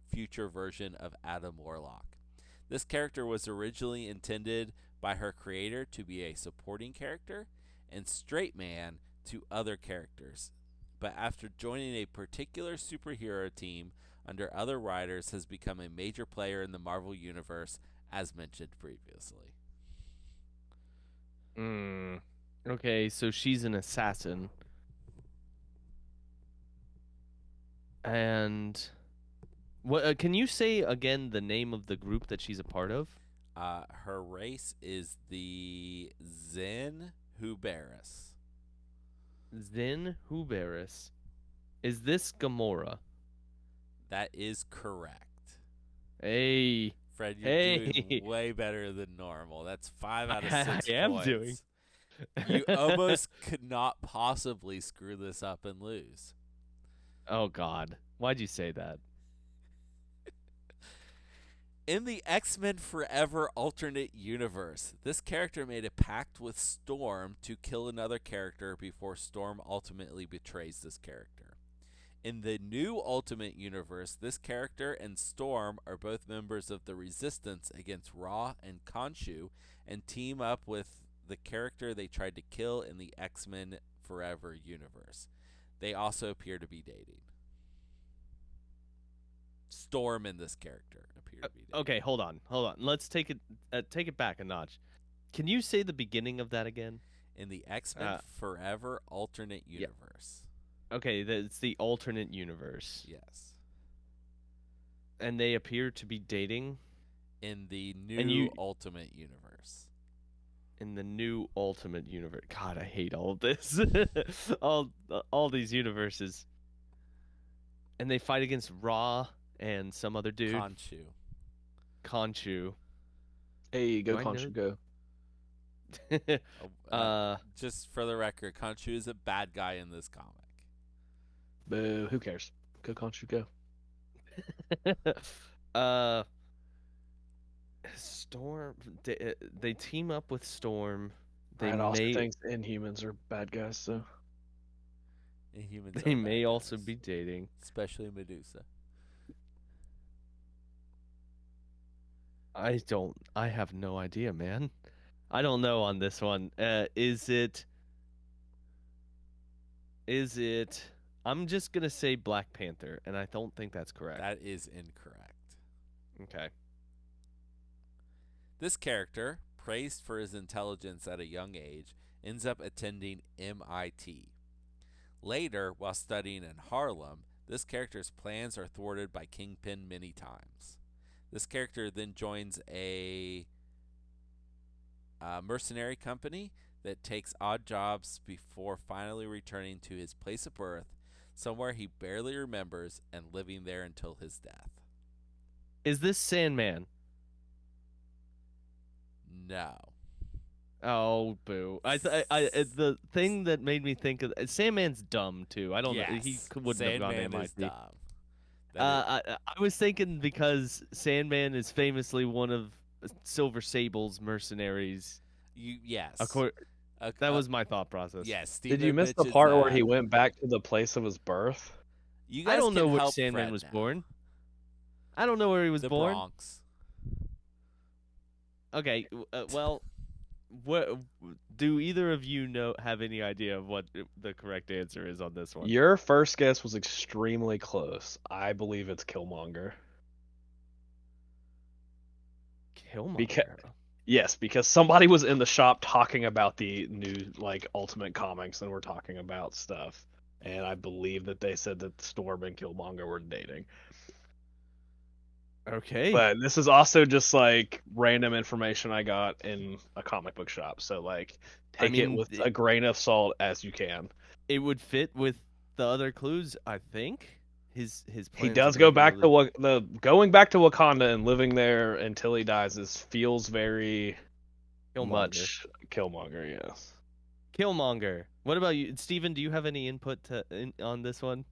future version of Adam Warlock. This character was originally intended by her creator to be a supporting character and straight man to other characters, but after joining a particular superhero team under other writers has become a major player in the Marvel Universe, as mentioned previously. Okay, so she's an assassin. And what can you say again the name of the group that she's a part of? Her race is the Zen Huberus. Zen Huberus. Is this Gamora? That is correct. Hey. Fred, you're doing way better than normal. That's 5 out of 6 points. I am doing. You almost could not possibly screw this up and lose. Oh, God. Why'd you say that? In the X-Men Forever alternate universe, this character made a pact with Storm to kill another character before Storm ultimately betrays this character. In the new Ultimate Universe, this character and Storm are both members of the Resistance against Ra and Khonshu and team up with the character they tried to kill in the X-Men Forever universe. They also appear to be dating. Storm and this character appear to be dating. Okay, hold on. Let's take it back a notch. Can you say the beginning of that again? In the X-Men Forever alternate universe. Okay, it's the alternate universe. Yes. And they appear to be dating? In the new Ultimate Universe. In the new Ultimate Universe. God, I hate all of this. all these universes. And they fight against Ra and some other dude. Khonshu. Hey, go Khonshu, go. Just for the record, Khonshu is a bad guy in this comic. Boo, who cares? Go Khonshu, go. Storm. They team up with Storm. They also think Inhumans are bad guys, so. Inhumans. They may also be dating, especially Medusa. I have no idea, man. I don't know on this one. Is it I'm just gonna say Black Panther, and I don't think that's correct. That is incorrect. Okay. This character, praised for his intelligence at a young age, ends up attending MIT. Later, while studying in Harlem, this character's plans are thwarted by Kingpin many times. This character then joins a mercenary company that takes odd jobs before finally returning to his place of birth, somewhere he barely remembers, and living there until his death. Is this Sandman? No. Oh, boo! The thing that made me think of Sandman's dumb too. I don't know. He Yes, wouldn't have gone to Sandman is MIT. dumb. That is- I was thinking because Sandman is famously one of Silver Sable's mercenaries. yes. That was my thought process. Yes. Did you miss the mentions part where that. he went back to the place of his birth? You guys I don't know can which help Sandman Fred was now. born. I don't know where he was The born. Bronx. Okay, well, what do either of you have any idea of what the correct answer is on this one? Your first guess was extremely close. I believe it's Killmonger. Killmonger. Yes, because somebody was in the shop talking about the new Ultimate Comics, and we're talking about stuff. And I believe that they said that Storm and Killmonger were dating. Okay. But this is also just random information I got in a comic book shop. So take it with a grain of salt as you can. It would fit with the other clues, I think. His He plans does are go gonna back be really- to going back to Wakanda and living there until he dies feels very Killmonger. much Killmonger. Yes. Killmonger. What about you, Steven? Do you have any input on this one?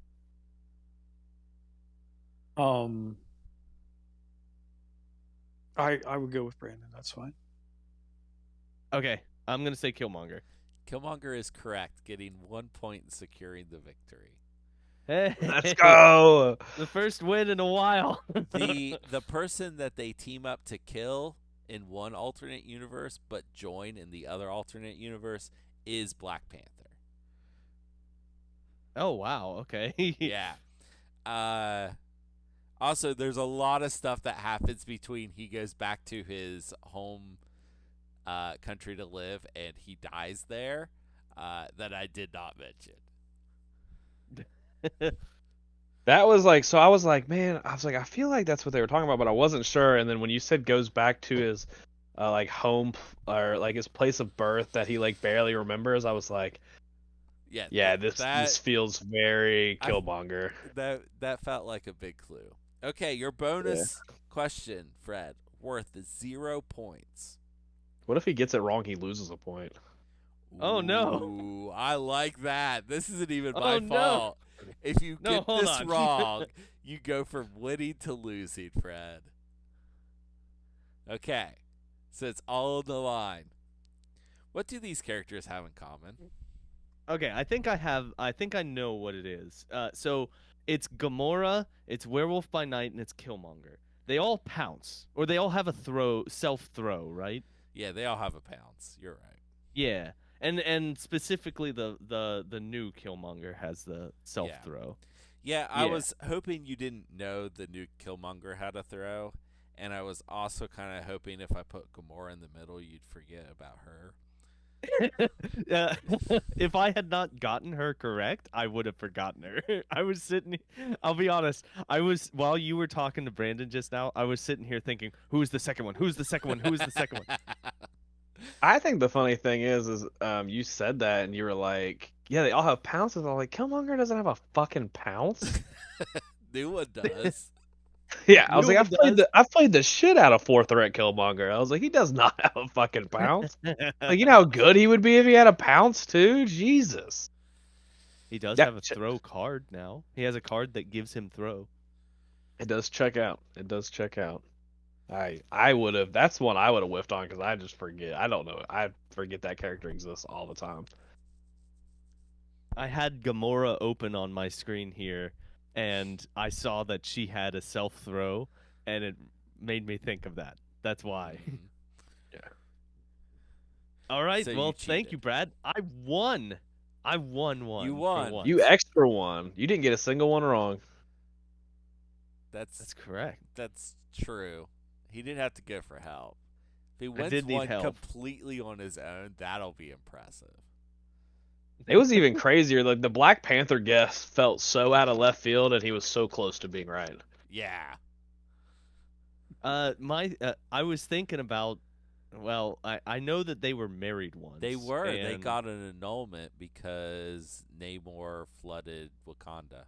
I would go with Brandon. That's fine. Okay, I'm gonna say Killmonger. Killmonger is correct, getting 1 point and securing the victory. Hey, Let's go. The first win in a while. The person that they team up to kill in one alternate universe but join in the other alternate universe is Black Panther. Oh wow, okay. Yeah. Also, there's a lot of stuff that happens between he goes back to his home country to live and he dies there that I did not mention. That was so I was man, I feel like that's what they were talking about, but I wasn't sure. And then when you said goes back to his home or his place of birth that he barely remembers, I was like, yeah, this feels very Killmonger. That felt like a big clue. Okay, your bonus question, Fred, worth 0 points. What if he gets it wrong? He loses a point. Oh, no. Ooh, I like that. This isn't even Oh, my no. fault. If you No, get hold this on. wrong, you go from winning to losing, Fred. Okay, so it's all on the line. What do these characters have in common? Okay, I think I know what it is. So it's Gamora, it's Werewolf by Night, and it's Killmonger. They all pounce, or they all have a self throw, right? Yeah, they all have a pounce. You're right. Yeah, and specifically the new Killmonger has the self throw. Yeah, I was hoping you didn't know the new Killmonger had a throw, and I was also kind of hoping if I put Gamora in the middle, you'd forget about her. If I had not gotten her correct, I would have forgotten her. I was sitting. I'll be honest. While you were talking to Brandon just now, I was sitting here thinking, "Who's the second one? Who's the second one? Who's the second one?" I think the funny thing is you said that and you were like, yeah, they all have pounces. I'm like, Killmonger doesn't have a fucking pounce. New one does. Yeah, I was New like, one I've played the shit out of Fourth Threat Killmonger. I was like, he does not have a fucking pounce. You know how good he would be if he had a pounce too? Jesus. He does have a throw card now. He has a card that gives him throw. It does check out. I would have. That's one I would have whiffed on because I just forget. I don't know. I forget that character exists all the time. I had Gamora open on my screen here, and I saw that she had a self throw, and it made me think of that. That's why. Mhm. All right. So you Well, thank you, cheated. Brad. I won. I won one You for won. once. You extra one. You didn't get a single one wrong. That's That's correct. that's true. He didn't have to go for help. If he I wins did need one help. completely on his own, that'll be impressive. It was even crazier. Like the Black Panther guess felt so out of left field, and he was so close to being right. Yeah. I was thinking about. Well, I know that they were married once. They were. They and- got an annulment because Namor flooded Wakanda.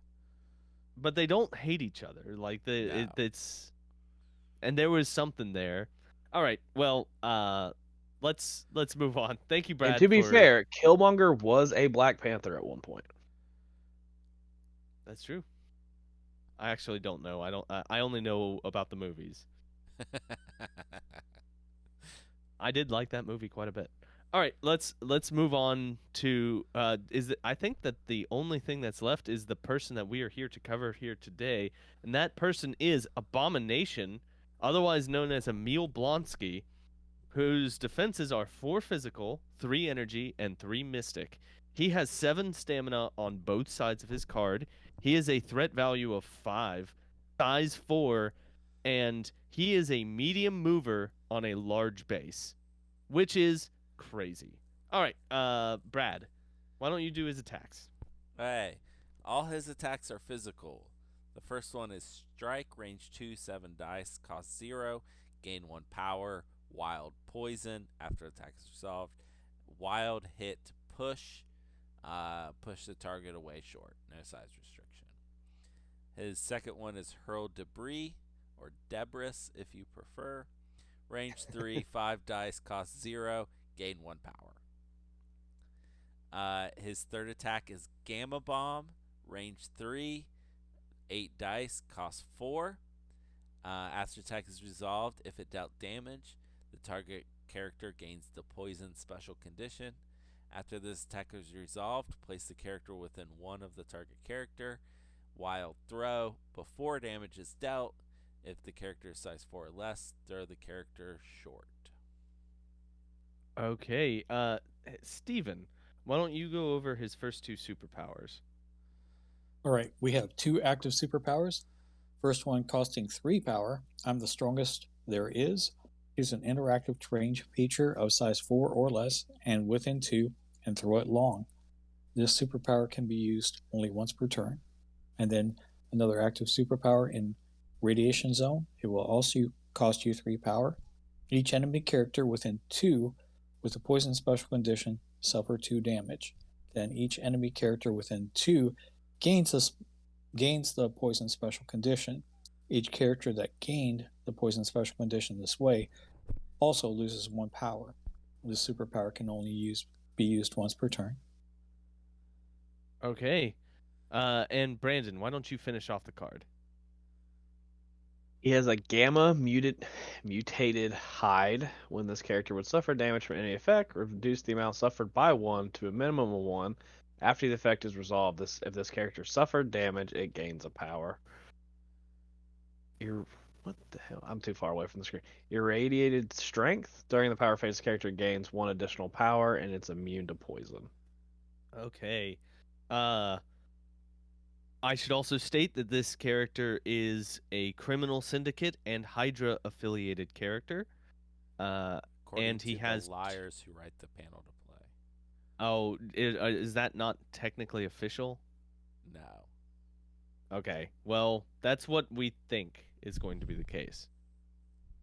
but they don't hate each other. Like No. it's, and there was something there. All right. Well, let's move on. Thank you, Brad. And to be for- fair, Killmonger was a Black Panther at one point. That's true. I actually don't know. I only know about the movies. I did like that movie quite a bit. All right, let's move on to I think that the only thing that's left is the person that we are here to cover here today, and that person is Abomination, otherwise known as Emil Blonsky, whose defenses are 4 physical, 3 energy, and 3 mystic. He has 7 stamina on both sides of his card. He is a threat value of 5, size 4, and he is a medium mover on a large base, which is crazy. All right, Brad, why don't you do his attacks? Hey, all his attacks are physical. The first one is strike, range 2, 7 dice, cost 0, gain 1 power, wild poison after attack is resolved, wild hit push, push the target away short, no size restriction. His second one is hurl debris, or debris if you prefer. Range 3, 5 dice, cost 0, gain 1 power. His third attack is Gamma Bomb, range 3, 8 dice, cost 4. After attack is resolved, if it dealt damage, the target character gains the poison special condition. After this attack is resolved, place the character within 1 of the target character. Wild throw, before damage is dealt, if the character is size 4 or less, throw the character short. Okay, Steven, why don't you go over his first 2 superpowers? All right, we have 2 active superpowers. First one costing 3 power. I'm the strongest there is. Is an interactive range feature of size 4 or less and within 2 and throw it long. This superpower can be used only once per turn. And then another active superpower in Radiation Zone. It will also cost you 3 power. Each enemy character within 2 with a poison special condition suffer 2 damage. Then each enemy character within 2 gains the poison special condition. Each character that gained the poison special condition this way also loses 1 power. This superpower can only be used once per turn. Okay, and Brandon, why don't you finish off the card? He has a gamma mutated hide. When this character would suffer damage from any effect, reduce the amount suffered by 1 to a minimum of 1. After the effect is resolved, if this character suffered damage, it gains a power. What the hell? I'm too far away from the screen. Irradiated strength. During the power phase, the character gains 1 additional power, and it's immune to poison. Okay. I should also state that this character is a criminal syndicate and Hydra affiliated character. According And he to has the liars who write the panel to play. Oh, is that not technically official? No. Okay. Well, that's what we think is going to be the case.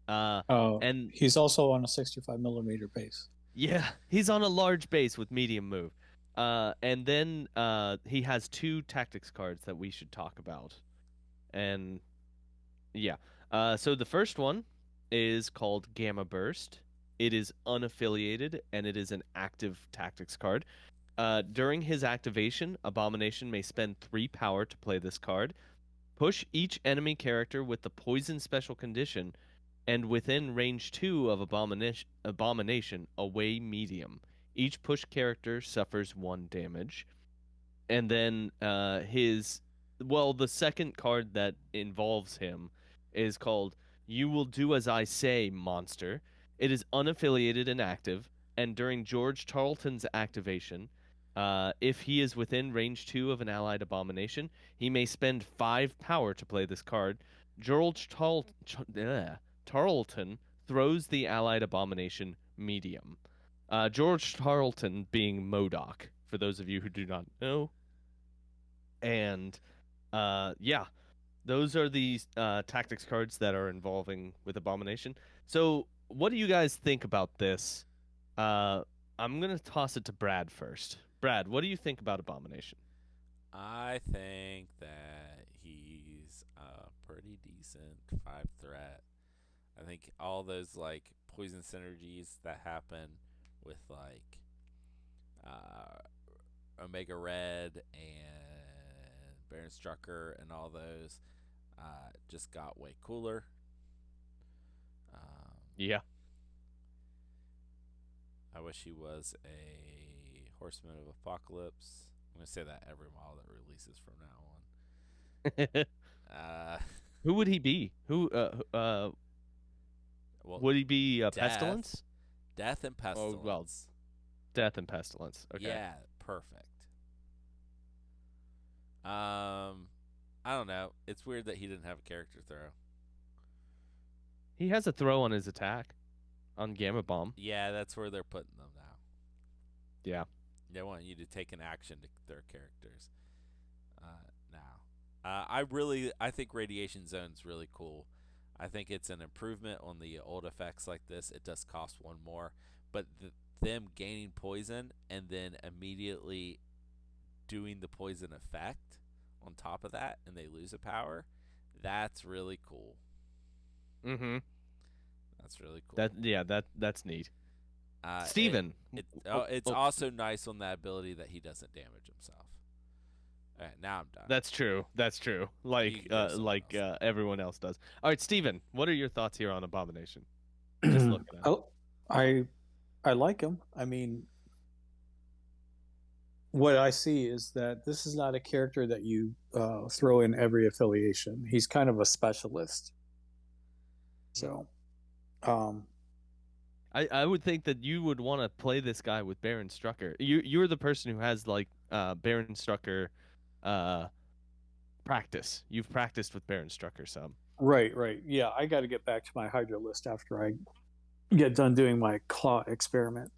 And he's also on a 65 millimeter base. yeah, he's on a large base with medium move. And then he has 2 tactics cards that we should talk about. And yeah. So the first one is called Gamma Burst. It is unaffiliated and it is an active tactics card. During his activation, Abomination may spend 3 power to play this card. Push each enemy character with the poison special condition and within range 2 of Abomination away medium. Each push character suffers 1 damage. And then the second card that involves him is called You will do as I say, monster. It is unaffiliated and active, and during George Tarleton's activation, if he is within range 2 of an allied abomination, he may spend 5 power to play this card. Tarleton throws the allied abomination medium. George Tarleton being MODOK, for those of you who do not know. And yeah, those are the tactics cards that are involving with Abomination. So, what do you guys think about this? I'm gonna toss it to Brad first. Brad, what do you think about Abomination? I think that he's a pretty decent 5 threat. I think all those like poison synergies that happen with like Omega Red and Baron Strucker and all those just got way cooler. Yeah. I wish he was a Horseman of Apocalypse. I'm gonna say that every model that releases from now on. Who would he be? Who Well, would he be? Death. Pestilence? Death and Pestilence. Oh, well, Death and Pestilence. Okay. Yeah, perfect. I don't know. It's weird that he didn't have a character throw. He has a throw on his attack on Gamma Bomb. Yeah, that's where they're putting them now. Yeah. They want you to take an action to their characters. Now, I think Radiation Zone's really cool. I think it's an improvement on the old effects like this. It does cost 1 more, but them gaining poison and then immediately doing the poison effect on top of that, and they lose a power. That's really cool. Mm-hmm. That's really cool. That's neat. Steven. Steven. It's also nice on that ability that he doesn't damage himself. All right, now I'm done. That's true. Like everyone else does. All right, Steven, what are your thoughts here on Abomination? Just looking at it. I like him. I mean, what I see is that this is not a character that you throw in every affiliation. He's kind of a specialist. So, I would think that you would want to play this guy with Baron Strucker. You're the person who has like Baron Strucker practice. You've practiced with Baron Strucker some. Right. Yeah, I got to get back to my Hydra list after I get done doing my Claw experiment.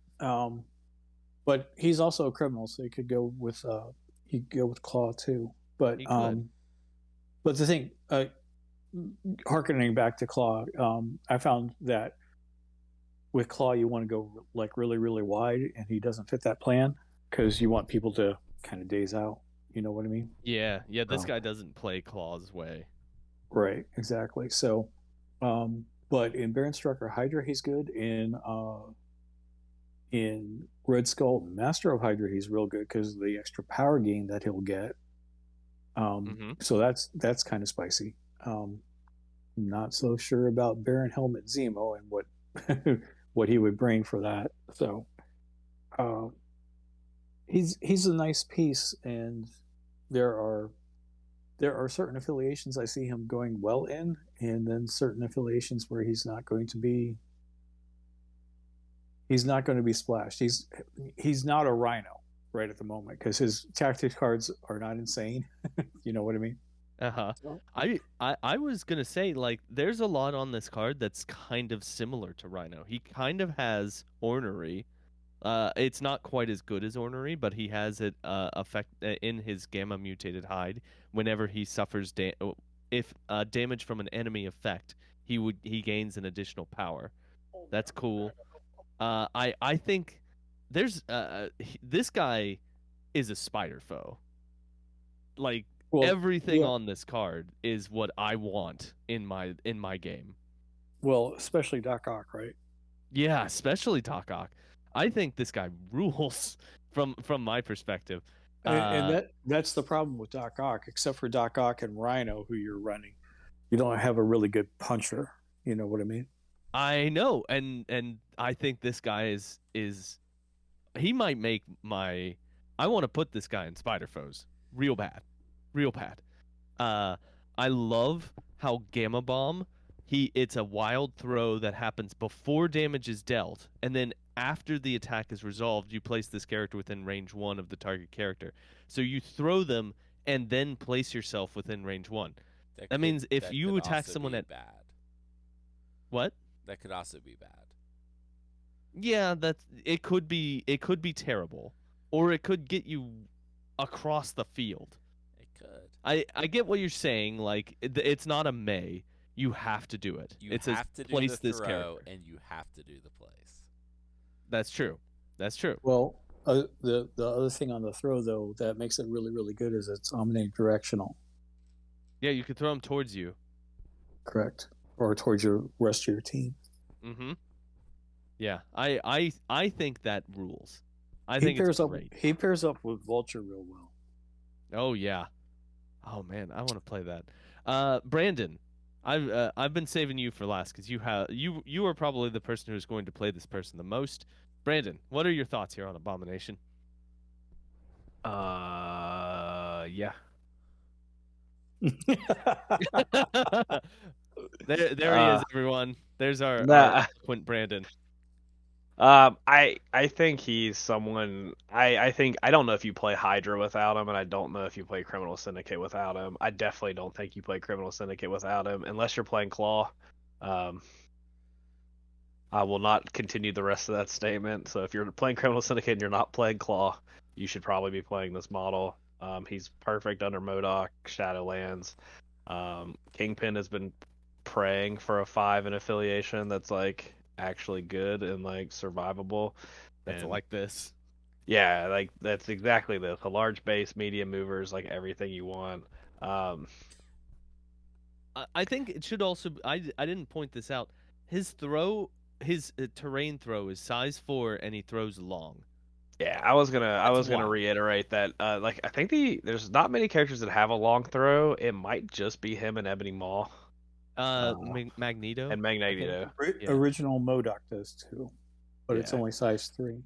But he's also a criminal, so he could go with Claw too. But but the thing, harkening back to Claw, I found that with Claw you want to go like really, really wide, and he doesn't fit that plan because you want people to kind of daze out. You know what I mean? Yeah. This guy doesn't play Claw's way. Right, exactly. So, but in Baron Strucker Hydra, he's good. In Red Skull Master of Hydra, he's real good because of the extra power gain that he'll get. So that's kind of spicy. Not so sure about Baron Helmet Zemo and what what he would bring for that. So, he's a nice piece, and there are certain affiliations I see him going well in, and then certain affiliations where he's not going to be splashed. He's not a Rhino right at the moment because his tactics cards are not insane. You know what I mean? I was gonna say, like, there's a lot on this card that's kind of similar to Rhino. He kind of has Ornery. It's not quite as good as Ornery, but he has it effect in his Gamma mutated hide. Whenever he suffers damage from an enemy effect, he gains an additional power. That's cool. I think there's this guy is a spider foe. Like, everything on this card is what I want in my game. Well, especially Doc Ock, right? Yeah, especially Doc Ock. I think this guy rules from my perspective. And that's the problem with Doc Ock. Except for Doc Ock and Rhino, who you're running, you don't have a really good puncher. You know what I mean? I know, and I think this guy is he might make my. I want to put this guy in Spider Foes real bad. I love how Gamma Bomb it's a wild throw that happens before damage is dealt, and then after the attack is resolved, you place this character within range 1 of the target character. So you throw them and then place yourself within range 1. That means if that you could attack also someone be at bad. what? That could also be bad. Yeah, it could be terrible, or it could get you across the field. It could. I get what you're saying. Like it's not a may. You have to do it. You It have says to do place the this throw, character. and you have to do the place. That's true. That's true. Well, the other thing on the throw though that makes it really really good is it's omnidirectional. Yeah, you could throw them towards you. Correct, or towards your rest of your team. Mm-hmm. Yeah, I think that rules. I He think pairs it's up. great. He pairs up with Vulture real well. Oh yeah. Oh man, I want to play that. Brandon, I've been saving you for last because you are probably the person who's going to play this person the most. Brandon, what are your thoughts here on Abomination? Yeah. There he is, everyone. There's our eloquent Brandon. I think he's someone. I think I don't know if you play Hydra without him, and I don't know if you play Criminal Syndicate without him. I definitely don't think you play Criminal Syndicate without him, unless you're playing Claw. I will not continue the rest of that statement. So if you're playing Criminal Syndicate and you're not playing Claw, you should probably be playing this model. He's perfect under MODOK, Shadowlands. Kingpin has been praying for a 5 in affiliation that's like actually good and like survivable. That's And like this. yeah, like that's exactly this. A large base, medium movers, like everything you want. I think it should also. I didn't point this out. His throw, his terrain throw is size 4, and he throws long. Yeah, I was gonna wild. reiterate that. Like I think there's not many characters that have a long throw. It might just be him and Ebony Maw. Magneto And Magneto. Yeah. Original MODOK does too, but it's Yeah. only size 3.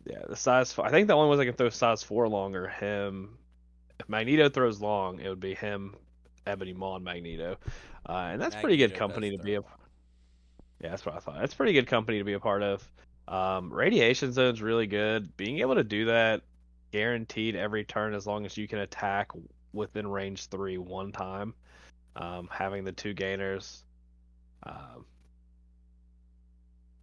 Yeah, the size. I think the only ones that can throw size 4 long are him. If Magneto throws long, it would be him, Ebony Maw, and Magneto. And that's pretty good Magneto company does to be throw a. long. Yeah, that's what I thought. That's pretty good company to be a part of. Radiation Zone's really good. Being able to do that guaranteed every turn as long as you can attack within range 3 one time. Having the 2 gainers.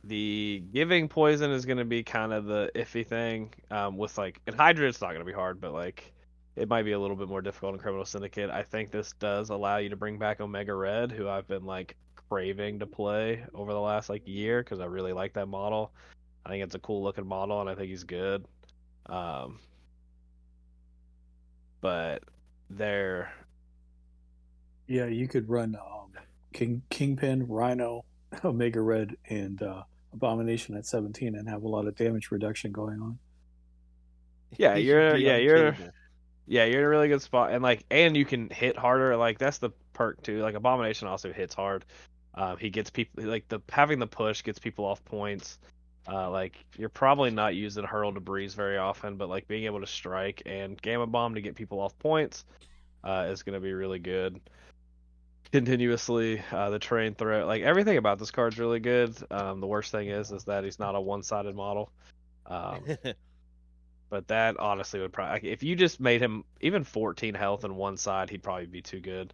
The giving poison is going to be kind of the iffy thing. With like in Hydra, it's not going to be hard, but like it might be a little bit more difficult in Criminal Syndicate. I think this does allow you to bring back Omega Red, who I've been like craving to play over the last like year because I really like that model. I think it's a cool looking model, and I think he's good. But they're Yeah, you could run Kingpin, Rhino, Omega Red, and Abomination at 17 and have a lot of damage reduction going on. yeah, You'd be unkillable. you're in a really good spot, and like and you can hit harder. Like that's the perk too. Like Abomination also hits hard. He gets people like having the push gets people off points. Like you're probably not using hurl to breeze very often, but like being able to strike and gamma bomb to get people off points is going to be really good. Continuously, the terrain threat, like everything about this card's really good. The worst thing is that he's not a one-sided model. But that honestly would probably, like, if you just made him even 14 health on one side, he'd probably be too good.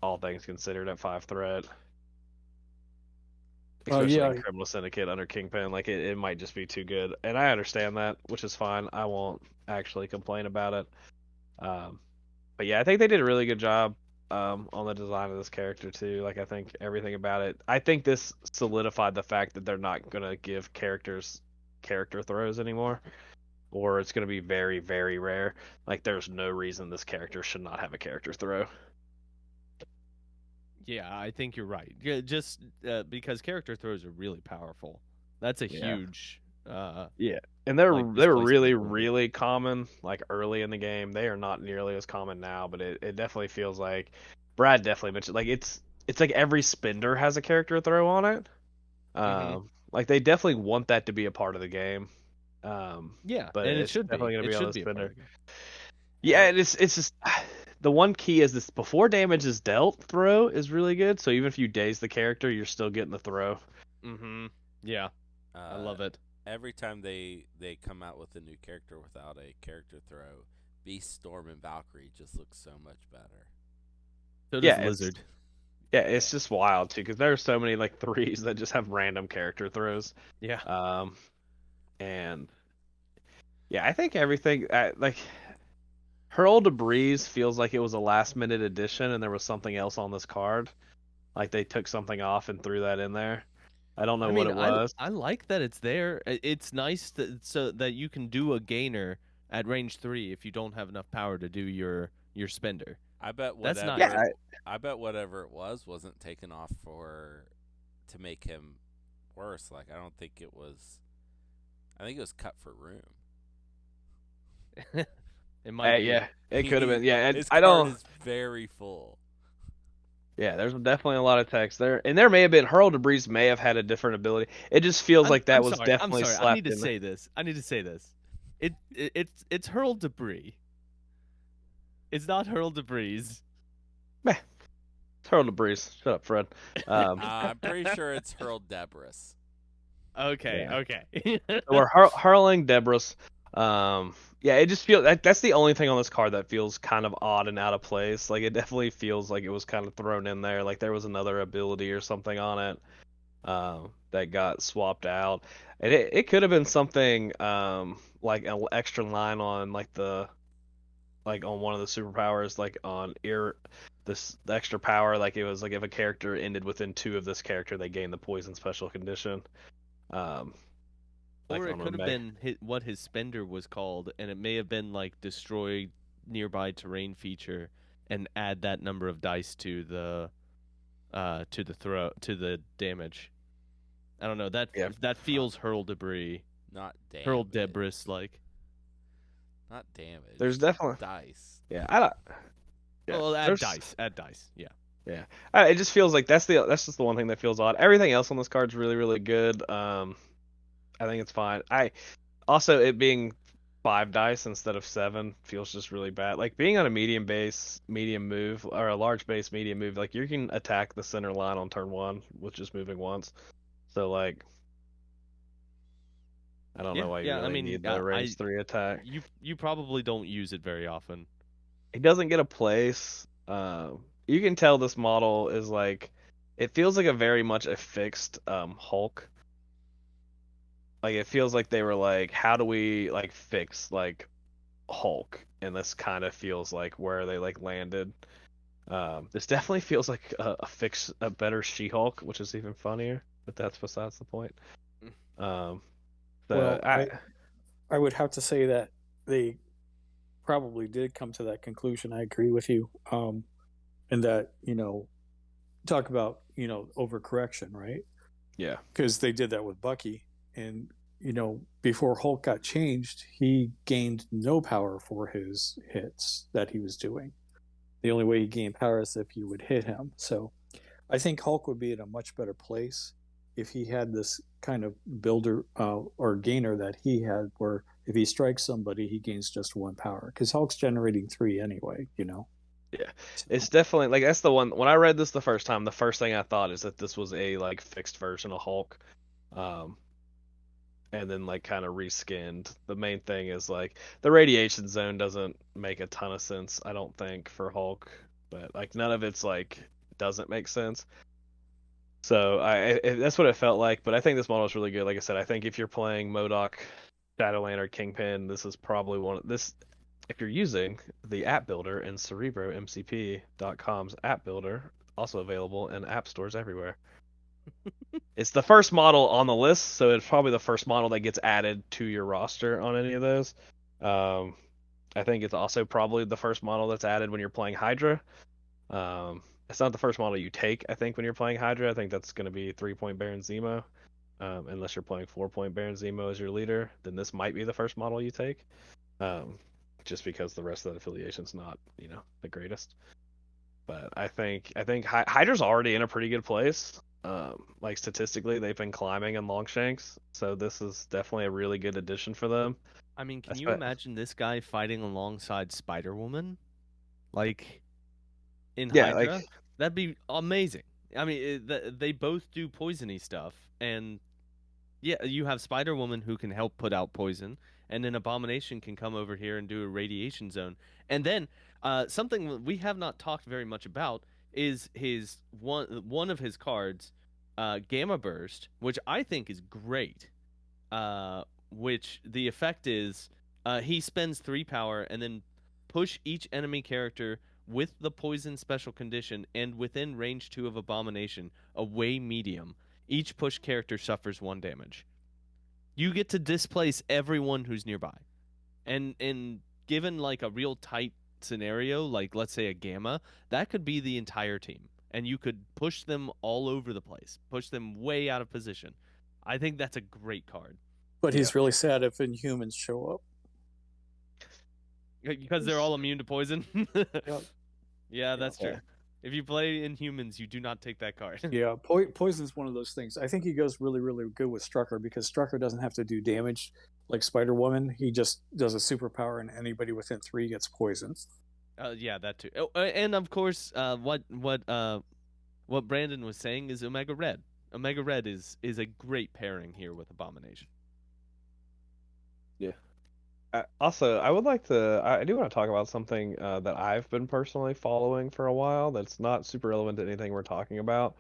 All things considered at 5 threat. Especially in Criminal Syndicate under Kingpin, like it might just be too good. And I understand that, which is fine. I won't actually complain about it. But yeah, I think they did a really good job on the design of this character too. Like I think everything about it. I think this solidified the fact that they're not gonna give characters character throws anymore, or it's gonna be very, very rare. Like there's no reason this character should not have a character throw. Yeah, I think you're right. Yeah, just because character throws are really powerful. That's a huge. Yeah, and they're like, really displacement. really common like early in the game. They are not nearly as common now, but it definitely feels like Brad definitely mentioned like it's like every spender has a character throw on it. Like they definitely want that to be a part of the game. Yeah, but and it it's should be. definitely going to It be on should the be a part spender. of the game. Yeah, and it's just the one key is this before damage is dealt throw is really good. So even if you daze the character, you're still getting the throw. Mm-hmm. Yeah, I love it. Every time they come out with a new character without a character throw, Beast, Storm, and Valkyrie just look so much better. So does Yeah, Lizard. It's just wild too because there are so many like threes that just have random character throws. Yeah. And yeah, I think everything like Hurl to Breeze feels like it was a last minute addition and there was something else on this card. Like they took something off and threw that in there. I don't know I what mean, it was. I like that it's there. It's nice so that you can do a gainer at range 3 if you don't have enough power to do your spender. I bet That's whatever. nice. Yeah, I bet whatever it wasn't taken off to make him worse. Like I don't think it was. I think it was cut for room. It might be. yeah, it could have been. Yeah, His I card don't. is very full. Yeah, there's definitely a lot of text there, and there may have been Hurl to Breeze may have had a different ability. It just feels like that I'm was sorry, definitely I'm sorry. slapped I need to in there. say this. I need to say this. It's hurled debris. It's not hurled debris. Meh. It's Hurl to Breeze. Shut up, Fred. I'm pretty sure it's hurled Debris. Okay, Yeah. okay. So we're hurling Debris. Yeah, it just feels that's the only thing on this card that feels kind of odd and out of place. Like it definitely feels like it was kind of thrown in there. Like there was another ability or something on it that got swapped out. And it could have been something like an extra line on on one of the superpowers, like on the extra power. Like it was like if a character ended within 2 of this character, they gain the poison special condition. Like Or it on could have Omega. been what his spender was called, and it may have been like destroy nearby terrain feature and add that number of dice to the damage. I don't know. Yeah. That feels hurl debris. Not damage. Hurl debris like. Not damage. There's definitely dice. Yeah, I don't. Yeah, Well, add there's- dice. Add dice. Yeah. Yeah, it just feels like that's just the one thing that feels odd. Everything else on this card's really really good. I think it's fine. I also it being 5 dice instead of 7 feels just really bad. Like being on a medium base, medium move, or a large base, medium move, like you can attack the center line on turn 1 with just moving once. So like, I don't know why you really need the range 3 attack. You probably don't use it very often. He doesn't get a place. You can tell this model is like, it feels like a very much a fixed Hulk. Like it feels like they were like, how do we like fix like Hulk? And this kind of feels like where they like landed. This definitely feels like a better She-Hulk, which is even funnier. But that's besides the point. Well, I would have to say that they probably did come to that conclusion. I agree with you. And that, talk about, overcorrection, right? Yeah. Because they did that with Bucky. And, before Hulk got changed, he gained no power for his hits that he was doing. The only way he gained power is if you would hit him. So I think Hulk would be in a much better place if he had this kind of builder or gainer that he had, where if he strikes somebody, he gains just 1 power. Because Hulk's generating 3 anyway, Yeah, it's definitely like that's the one. When I read this the first time, the first thing I thought is that this was a like fixed version of Hulk, and then like kind of reskinned. The main thing is like the radiation zone doesn't make a ton of sense, I don't think, for Hulk, but like none of it's like doesn't make sense. So that's what it felt like. But I think this model is really good. Like I said, I think if you're playing MODOK, Shadowland, or Kingpin, this is probably one of this. If you're using the app builder in CerebroMCP.com's app builder, also available in app stores everywhere. It's the first model on the list, so it's probably the first model that gets added to your roster on any of those. I think it's also probably the first model that's added when you're playing Hydra. It's not the first model you take, I think, when you're playing Hydra. I think that's going to be 3-point Baron Zemo. Unless you're playing 4-point Baron Zemo as your leader, then this might be the first model you take. Just because the rest of that affiliation's not, the greatest. But I think Hydra's already in a pretty good place. Like statistically, they've been climbing in Longshanks, so this is definitely a really good addition for them. I mean, can you imagine this guy fighting alongside Spider-Woman? like in Yeah, Hydra. That'd be amazing. I mean, they both do poisony stuff, and yeah, you have Spider Woman who can help put out poison, and then Abomination can come over here and do a radiation zone. And then something we have not talked very much about is his one of his cards, Gamma Burst, which I think is great. Which the effect is he spends 3 power and then push each enemy character with the poison special condition and within range 2 of Abomination away medium. Each push character suffers 1 damage. You get to displace everyone who's nearby. And given like a real tight scenario, like let's say a Gamma, that could be the entire team. And you could push them all over the place, push them way out of position. I think that's a great card. But he's really sad if Inhumans show up. Because they're all immune to poison? Yep. Yeah, that's true. If you play Inhumans, you do not take that card. Yeah, poison's one of those things. I think he goes really, really good with Strucker because Strucker doesn't have to do damage like Spider Woman. He just does a superpower, and anybody within 3 gets poisoned. Yeah, that too. Oh, and of course, what Brandon was saying is Omega Red. Omega Red is a great pairing here with Abomination. Yeah. Also, I would like to. I do want to talk about something that I've been personally following for a while. That's not super relevant to anything we're talking about.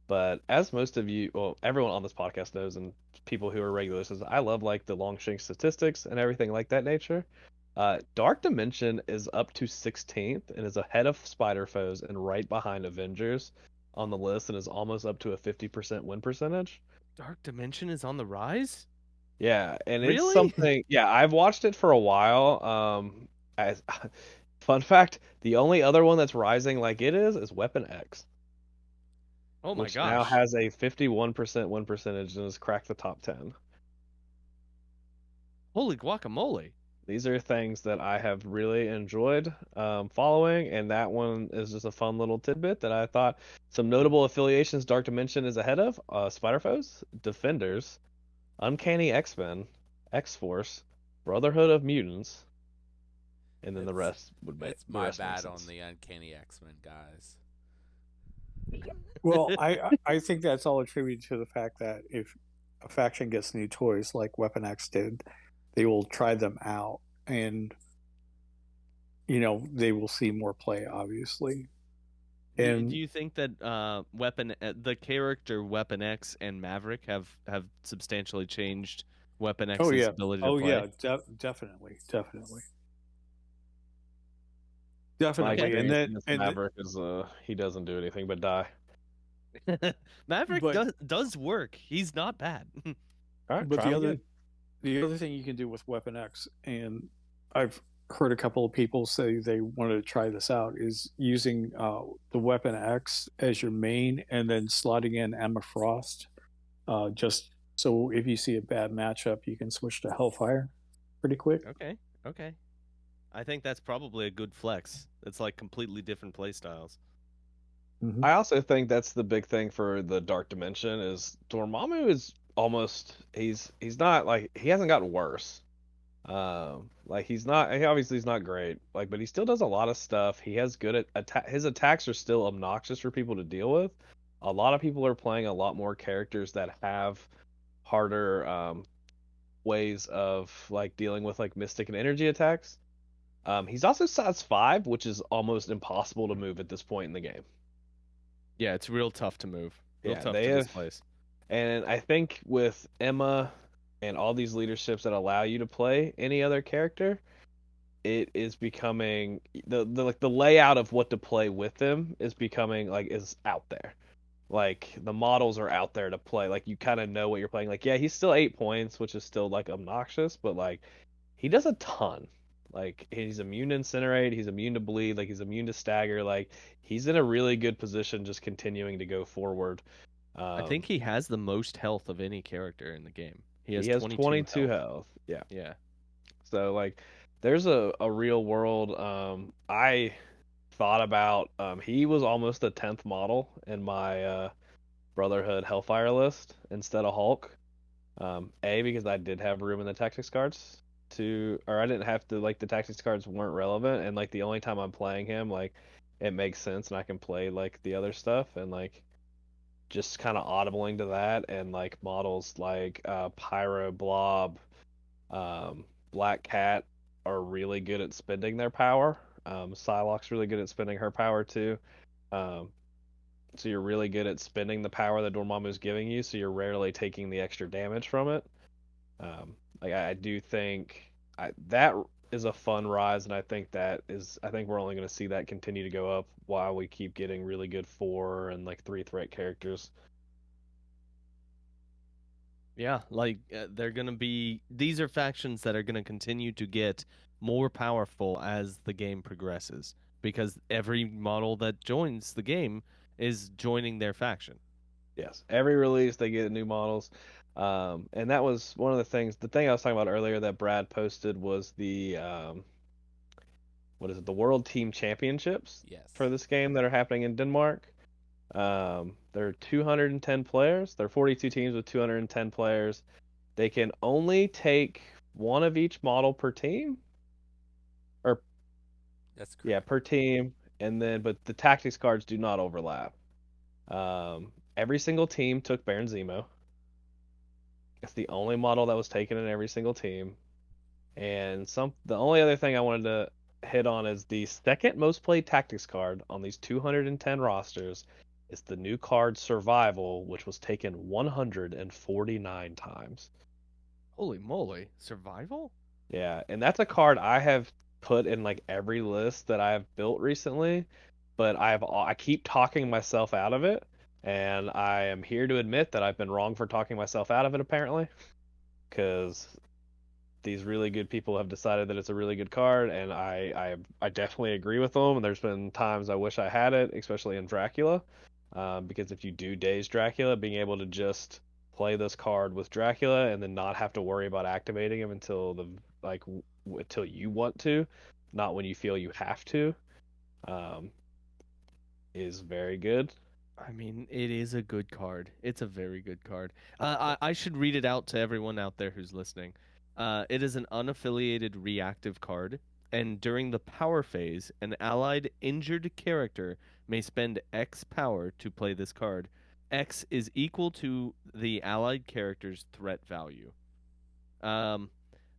But as most of you, well, everyone on this podcast knows, and people who are regulars, is I love like the Longshank statistics and everything like that nature. Dark Dimension is up to 16th and is ahead of Spider Foes and right behind Avengers on the list and is almost up to a 50% win percentage. Dark Dimension is on the rise? Yeah, and it's Really? something. Yeah, I've watched it for a while. As fun fact, the only other one that's rising like it is Weapon X, Oh my which now gosh. has a 51% win percentage and has cracked the top 10. Holy guacamole. These are things that I have really enjoyed following, and that one is just a fun little tidbit that I thought some notable affiliations Dark Dimension is ahead of: Spider Foes, Defenders, Uncanny X-Men, X-Force, Brotherhood of Mutants, and then the rest would make. It's my bad on the Uncanny X-Men guys. Well, I think that's all attributed to the fact that if a faction gets new toys like Weapon X did, they will try them out, and they will see more play, obviously. And do you think that the character Weapon X and Maverick have substantially changed Weapon X's ability to play? Definitely. Okay. And then Maverick is he doesn't do anything but die. Maverick does work. He's not bad. All right, but the other thing you can do with Weapon X, and I've heard a couple of people say they wanted to try this out, is using the Weapon X as your main and then slotting in Emma Frost. Just so if you see a bad matchup, you can switch to Hellfire pretty quick. Okay. I think that's probably a good flex. It's like completely different play styles. Mm-hmm. I also think that's the big thing for the Dark Dimension is Dormammu is almost he's not like he hasn't gotten worse. Like he obviously he's not great, like, but he still does a lot of stuff. He has good his attacks are still obnoxious for people to deal with. A lot of people are playing a lot more characters that have harder ways of like dealing with like mystic and energy attacks. He's also size 5, which is almost impossible to move at this point in the game. Yeah, it's real tough to move. Real tough to displace. And I think with Emma and all these leaderships that allow you to play any other character, it is becoming the layout of what to play with them is becoming like is out there. Like the models are out there to play. Like you kind of know what you're playing. Like yeah, he's still 8 points, which is still like obnoxious, but like he does a ton. Like he's immune to incinerate, he's immune to bleed, like he's immune to stagger. Like he's in a really good position, just continuing to go forward. I think he has the most health of any character in the game. He has 22 health. Yeah. So like, there's a real world. I thought about he was almost the 10th model in my Brotherhood Hellfire list instead of Hulk. Because I did have room in the tactics cards. to, or I didn't have to, like, the tactics cards weren't relevant, and like the only time I'm playing him, like, it makes sense, and I can play like the other stuff, and like just kind of audibling to that, and like models like Pyro, Blob, Black Cat are really good at spending their power. Psylocke's really good at spending her power too. Um, so you're really good at spending the power that Dormammu's giving you, so you're rarely taking the extra damage from it. Like I do think that is a fun rise, and I think we're only going to see that continue to go up while we keep getting really good 4 and like 3 threat characters. Yeah, like they're gonna be. These are factions that are gonna continue to get more powerful as the game progresses, because every model that joins the game is joining their faction. Yes, every release they get new models, and that was one of the things. The thing I was talking about earlier that Brad posted was the what is it? The World Team Championships Yes. for this game that are happening in Denmark. There are 210 players. There are 42 teams with 210 players. They can only take one of each model per team, or That's correct. yeah, per team, and then but the tactics cards do not overlap. Every single team took Baron Zemo. It's the only model that was taken in every single team. And the only other thing I wanted to hit on is the second most played tactics card on these 210 rosters is the new card Survival, which was taken 149 times. Holy moly, survival! Yeah, and that's a card I have put in like every list that I've built recently, but I keep talking myself out of it, and I am here to admit that I've been wrong for talking myself out of it apparently, because these really good people have decided that it's a really good card, and I definitely agree with them. And there's been times I wish I had it, especially in Dracula, because if you do Daze Dracula, being able to just play this card with Dracula and then not have to worry about activating him until until you want to, not when you feel you have to, um, is very good. I mean, it is a good card. It's a very good card. I should read it out to everyone out there who's listening. It is an unaffiliated reactive card, and during the power phase, an allied injured character may spend X power to play this card. X is equal to the allied character's threat value. Um,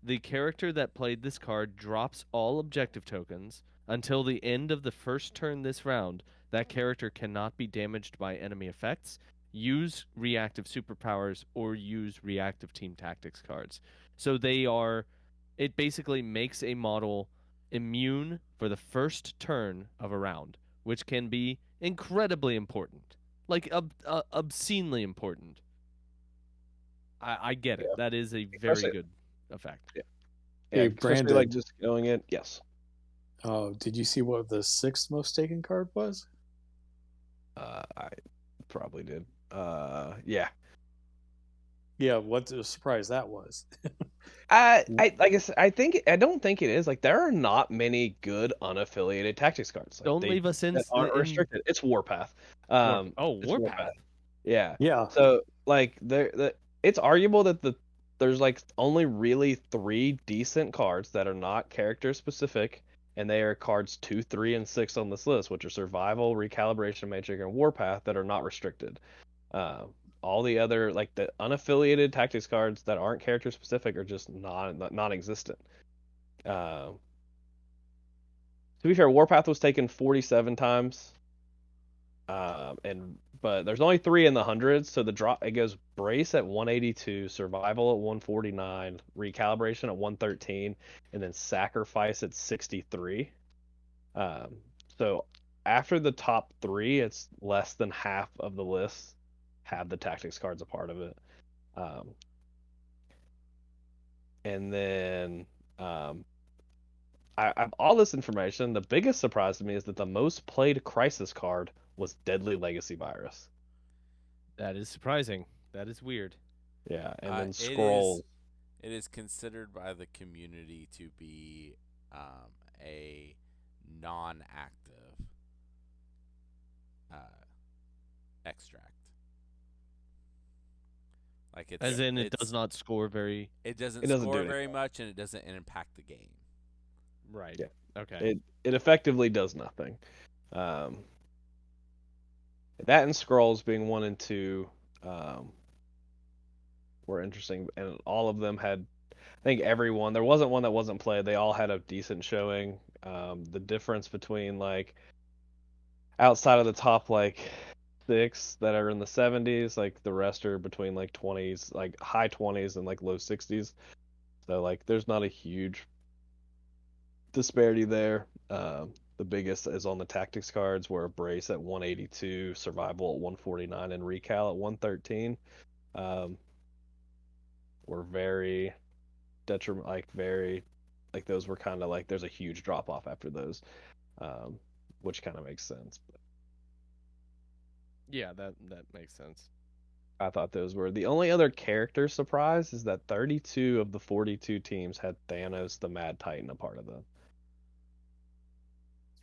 the character that played this card drops all objective tokens until the end of the first turn this round. That character cannot be damaged by enemy effects, use reactive superpowers, or use reactive team tactics cards. So it basically makes a model immune for the first turn of a round, which can be incredibly important, like obscenely important. I get it. Yeah, That is a very especially good effect. yeah, Hey, especially like Brandon, just going in. Yes. did you see what the sixth most taken card was? I probably did. Yeah. Yeah, what a surprise that was. I like I said, I don't think it is. Like there are not many good unaffiliated tactics cards. Like Don't they leave us in that aren't in restricted. It's Warpath. It's Warpath. Warpath. Yeah. Yeah, So like it's arguable that there's like only really 3 decent cards that are not character specific, and they are cards 2, 3, and 6 on this list, which are Survival, Recalibration Matrix, and Warpath that are not restricted. Uh, all the other like the unaffiliated tactics cards that aren't character specific are just non-existent. To be fair, Warpath was taken 47 times, and but there's only 3 in the hundreds, so the drop it goes Brace at 182, Survival at 149, Recalibration at 113, and then Sacrifice at 63. Um, so after the top 3, it's less than half of the list have the tactics cards a part of it. Um, and then I have all this information. The biggest surprise to me is that the most played Crisis card was Deadly Legacy Virus. That is surprising. That is weird. Yeah, and then It Scroll. is considered by the community to be a non-active extract. Like As in, it does not score very. it doesn't It doesn't do score anything. very much, and it doesn't impact the game. Right. Yeah. Okay. It effectively does nothing. Um, that and Scrolls being 1 and 2 were interesting, and all of them had. I think everyone. There wasn't one that wasn't played. They all had a decent showing. The difference between like outside of the top like 6 that are in the 70s, like the rest are between like 20s, like high 20s and like low 60s. So like there's not a huge disparity there. The biggest is on the tactics cards, where Brace at 182, Survival at 149, and Recal at 113. Um, were very detriment, like those were kind of like there's a huge drop off after those, which kind of makes sense. But Yeah, that makes sense. I thought those were the only other character surprise is that 32 of the 42 teams had Thanos the Mad Titan a part of them.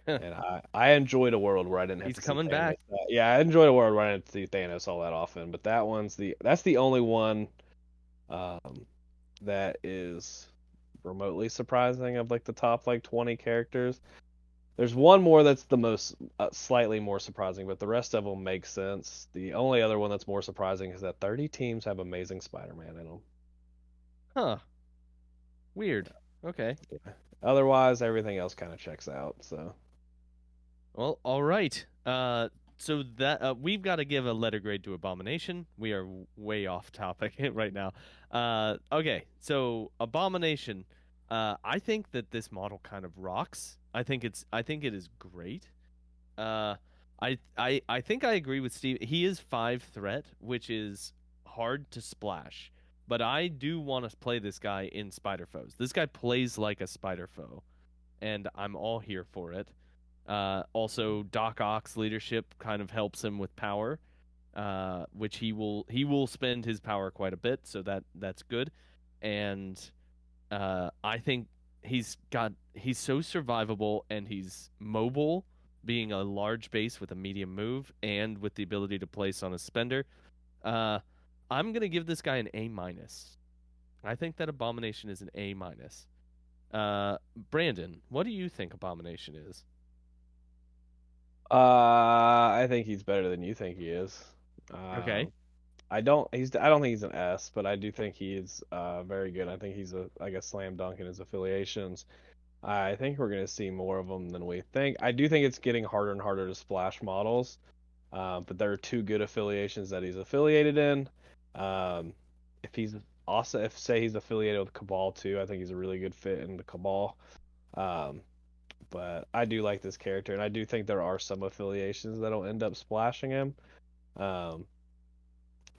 And I enjoyed a world where I didn't have He's to see coming Thanos. back. Yeah, I enjoyed a world where I didn't have to see Thanos all that often, but that's the only one that is remotely surprising of like the top like 20 characters. There's one more that's the most slightly more surprising, but the rest of them make sense. The only other one that's more surprising is that 30 teams have Amazing Spider-Man in them. Huh. Weird. Okay. Otherwise, everything else kind of checks out. So Well, all right. So that we've got to give a letter grade to Abomination. We are way off topic right now. Okay. So Abomination. I think that this model kind of rocks. I think it is great. Uh, I think I agree with Steve. He is 5 threat, which is hard to splash. But I do want to play this guy in Spider Foes. This guy plays like a Spider Foe, and I'm all here for it. Also, Doc Ock's leadership kind of helps him with power, which he will spend his power quite a bit, so that's good. And I think he's so survivable and he's mobile, being a large base with a medium move and with the ability to place on a spender. Uh, I'm gonna give this guy an A minus. I think that Abomination is an A minus. Brandon, what do you think Abomination is? I think he's better than you think he is. Okay. I don't think he's an S, but I do think he's very good. I think he's a slam dunk in his affiliations. I think we're going to see more of them than we think. I do think it's getting harder and harder to splash models, but there are 2 good affiliations that he's affiliated in. Um, if he's also, if say he's affiliated with Cabal too, I think he's a really good fit in the Cabal. Um, but I do like this character, and I do think there are some affiliations that'll end up splashing him. Um,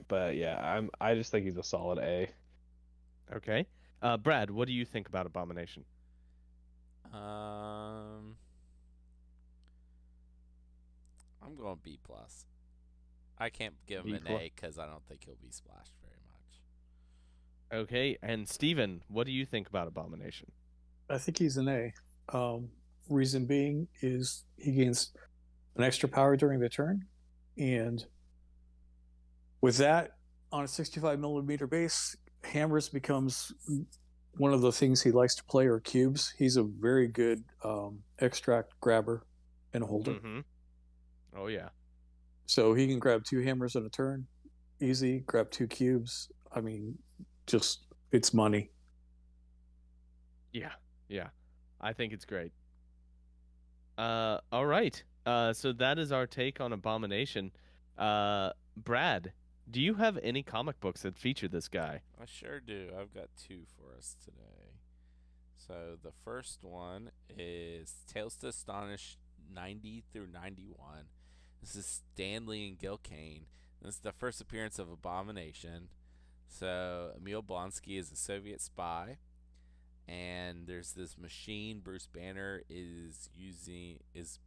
but yeah, I just think he's a solid A. Okay. Brad, what do you think about Abomination? I'm going B plus. I can't give him B an plus. A because I don't think he'll be splashed very much. Okay, and Steven, what do you think about Abomination? I think he's an A. Reason being is he gains an extra power during the turn, and with that, on a 65 millimeter base, hammers becomes one of the things he likes to play, or cubes. He's a very good extract grabber and holder. Mm-hmm. Oh yeah. So he can grab 2 hammers in a turn, easy. Grab 2 cubes. I mean, just it's money. Yeah. Yeah. I think it's great. All right. So that is our take on Abomination. Brad, do you have any comic books that feature this guy? I sure do. I've got 2 for us today. So the first one is Tales to Astonish 90 through 91. This is Stanley and Gil Kane. This is the first appearance of Abomination. So Emil Blonsky is a Soviet spy, and there's this machine Bruce Banner is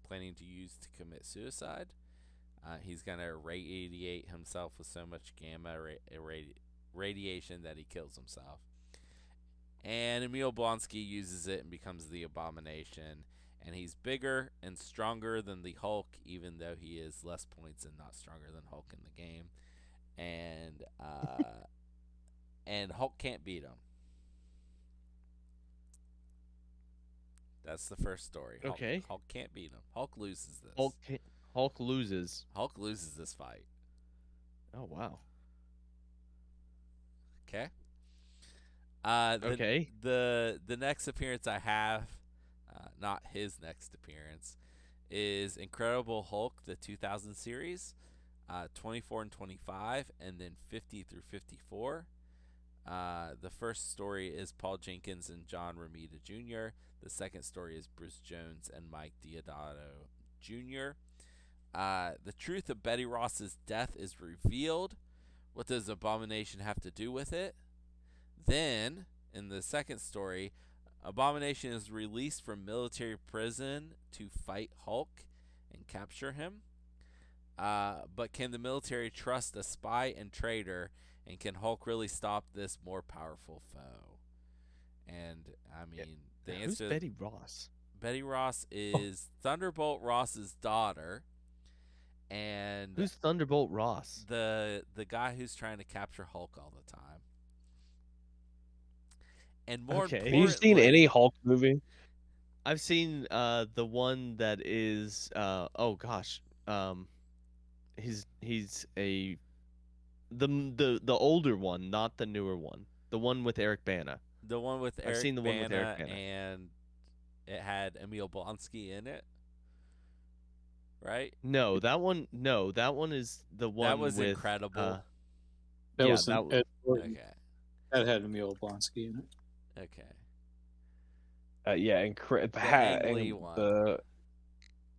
planning to use to commit suicide. He's gonna irradiate himself with so much gamma radiation that he kills himself. And Emil Blonsky uses it and becomes the Abomination. And he's bigger and stronger than the Hulk, even though he is less points and not stronger than Hulk in the game. And and Hulk can't beat him. That's the first story. Okay. Hulk can't beat him. Hulk loses this. Hulk loses. Hulk loses this fight. Oh wow. Okay. Okay. The next appearance I have, not his next appearance, is Incredible Hulk, the 2000 series, 24 and 25, and then 50 through 54. The first story is Paul Jenkins and John Romita Jr. The second story is Bruce Jones and Mike Deodato Jr. The truth of Betty Ross's death is revealed. What does Abomination have to do with it? Then, in the second story, Abomination is released from military prison to fight Hulk and capture him. But can the military trust a spy and traitor? And can Hulk really stop this more powerful foe? And, I mean, the Who's answer... Betty Ross? Betty Ross is Thunderbolt Ross's daughter. And Who's Thunderbolt Ross? the guy who's trying to capture Hulk all the time. And more Okay. importantly... Have you seen any Hulk movie? I've seen the one that is oh gosh. He's a the older one, not the newer one. The one with Eric Bana. The one with Eric I've seen the one with Eric Bana, Bana. and it had Emil Blonsky in it. Right? No, that one is the one That was with incredible. That yeah, was that Ed Norton. Okay. That had Emil Blonsky in it. Okay. Yeah, Ang Lee one.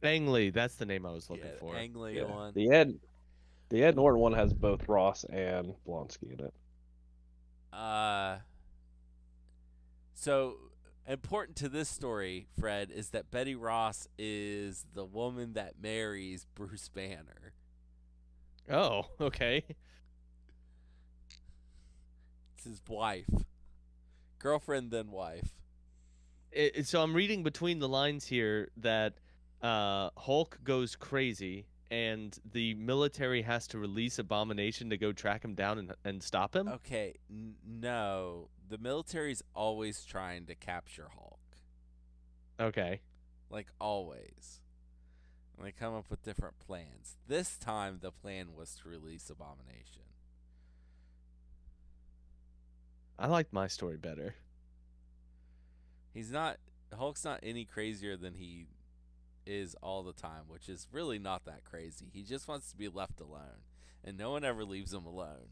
Ang Lee, that's the name I was looking for. Ang Lee Yeah. one. The Ed Norton one has both Ross and Blonsky in it. So important to this story, Fred, is that Betty Ross is the woman that marries Bruce Banner. Oh, okay. It's his wife. Girlfriend, then wife. So I'm reading between the lines here that Hulk goes crazy and the military has to release Abomination to go track him down and stop him? Okay, no. The military's always trying to capture Hulk. Okay. Like, always. And they come up with different plans. This time, the plan was to release Abomination. I liked my story better. Hulk's not any crazier than he is all the time, which is really not that crazy. He just wants to be left alone, and no one ever leaves him alone.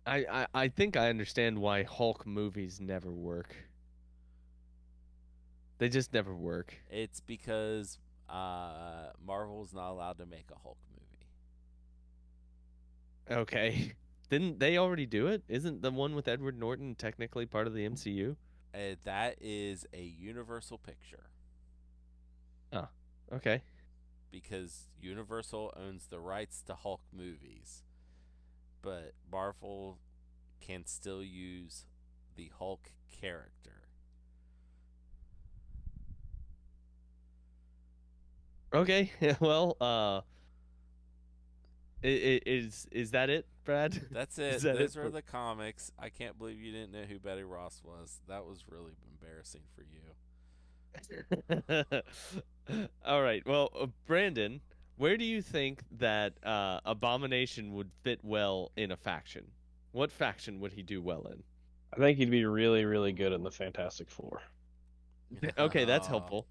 I think I understand why Hulk movies never work. They just never work. It's because Marvel's not allowed to make a Hulk movie. Okay. Didn't they already do it? Isn't the one with Edward Norton technically part of the MCU? That is a Universal picture. Oh, okay. Because Universal owns the rights to Hulk movies. But Marvel can still use the Hulk character. Okay. Well, is that it, Brad? That's it. Is that Those it are for- the comics. I can't believe you didn't know who Betty Ross was. That was really embarrassing for you. All right. Well, Brandon, where do you think that Abomination would fit well in a faction? What faction would he do well in? I think he'd be really, really good in the Fantastic Four. Okay, that's Aw. helpful.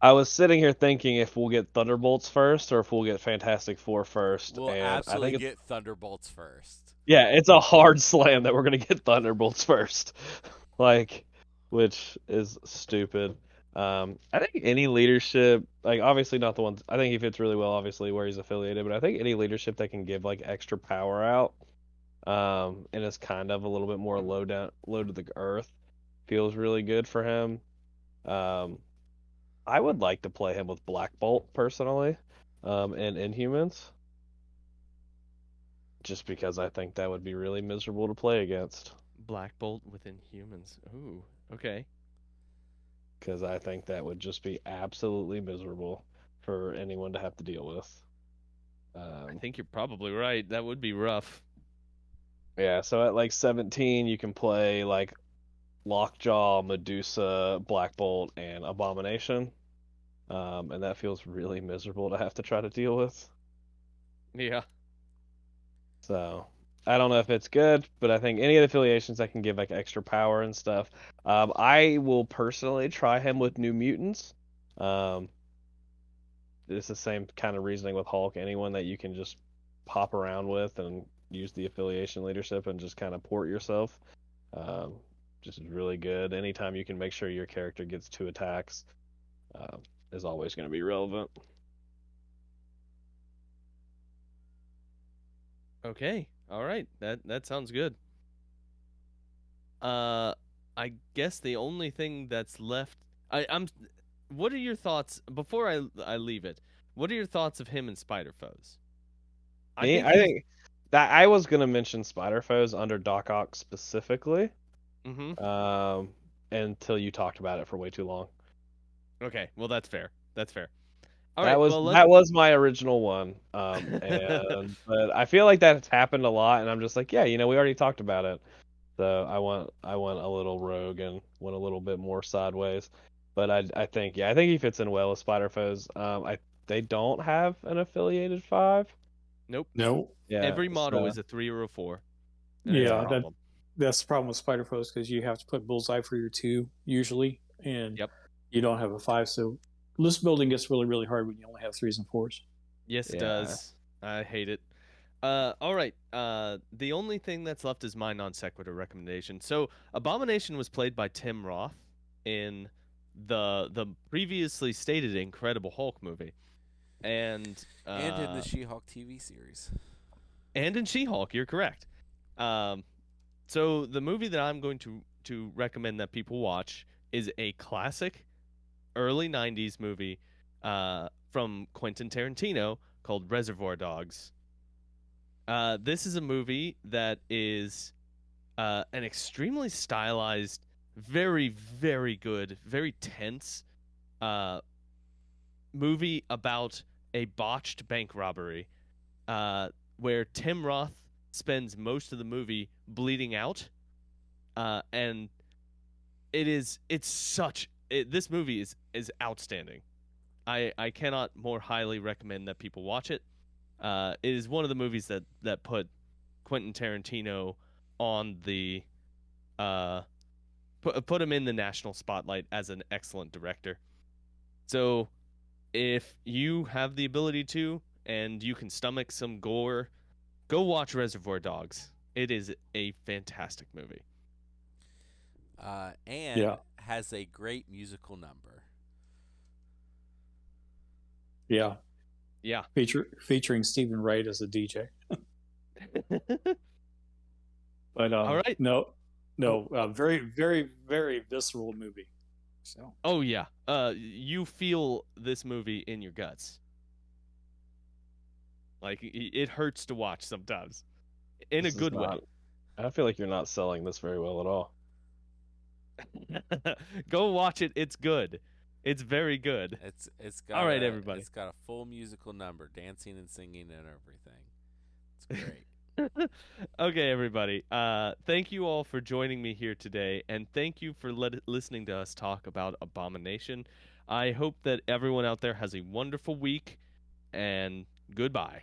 I was sitting here thinking if we'll get Thunderbolts first or if we'll get Fantastic Four first. We'll and absolutely I think get Thunderbolts first. yeah, it's a hard slam that we're gonna get Thunderbolts first, which is stupid. I think any leadership, obviously not the ones. I think he fits really well, obviously where he's affiliated, but I think any leadership that can give extra power out, and is kind of a little bit more low to the earth, feels really good for him. I would like to play him with Black Bolt personally, and Inhumans. Just because I think that would be really miserable to play against. Black Bolt within humans. Ooh, okay. Because I think that would just be absolutely miserable for anyone to have to deal with. I think you're probably right. That would be rough. Yeah, so at like 17, you can play like Lockjaw, Medusa, Black Bolt, and Abomination. And that feels really miserable to have to try to deal with. Yeah. So I don't know if it's good, but I think any of the affiliations that can give like extra power and stuff. I will personally try him with New Mutants. It's the same kind of reasoning with Hulk. Anyone that you can just pop around with and use the affiliation leadership and just kind of port yourself. Um, just really good. Anytime you can make sure your character gets 2 attacks, is always going to be relevant. Okay. All right. That sounds good. I guess the only thing that's left. I'm. What are your thoughts before I leave it? What are your thoughts of him and Spider Foes? I he's- think that I was going to mention Spider Foes under Doc Ock specifically. Until you talked about it for way too long. Okay. Well, that's fair. That's fair. All That right. was Well, that was my original one. But I feel like that's happened a lot, and I'm just like, yeah, we already talked about it. So I went a little rogue and went a little bit more sideways. But I think he fits in well with Spider Foes. They don't have an affiliated 5. Nope. No. Yeah. Every model so- is a 3 or a 4. And it's a Yeah, problem. that's the problem with Spider Foes because you have to put Bullseye for your 2 usually, and Yep. you don't have a 5. So list building gets really, really hard when you only have 3s and 4s. Yes, it Yeah. does. I hate it. All right. The only thing that's left is my non sequitur recommendation. So, Abomination was played by Tim Roth in the previously stated Incredible Hulk movie, and in the She-Hulk TV series. and in She-Hulk. You're correct. So the movie that I'm going to recommend that people watch is a classic early '90s movie from Quentin Tarantino called Reservoir Dogs. This is a movie that is an extremely stylized, very, very good, very tense movie about a botched bank robbery where Tim Roth spends most of the movie bleeding out. And this movie is outstanding. I cannot more highly recommend that people watch it. It is one of the movies that put Quentin Tarantino on the put him in the national spotlight as an excellent director. So if you have the ability to and you can stomach some gore, go watch Reservoir Dogs. It is a fantastic movie. And has a great musical number. Yeah. Yeah. Featuring Stephen Wright as a DJ. But All right. no, very, very, very visceral movie. So. Oh yeah. You feel this movie in your guts. Like it hurts to watch sometimes, in This a is good way. I feel like you're not selling this very well at all. Go watch it. It's good. It's very good. It's got all right, everybody. It's got a full musical number, dancing and singing and everything. It's great. Okay, everybody. Thank you all for joining me here today, and thank you for listening to us talk about Abomination. I hope that everyone out there has a wonderful week, and goodbye.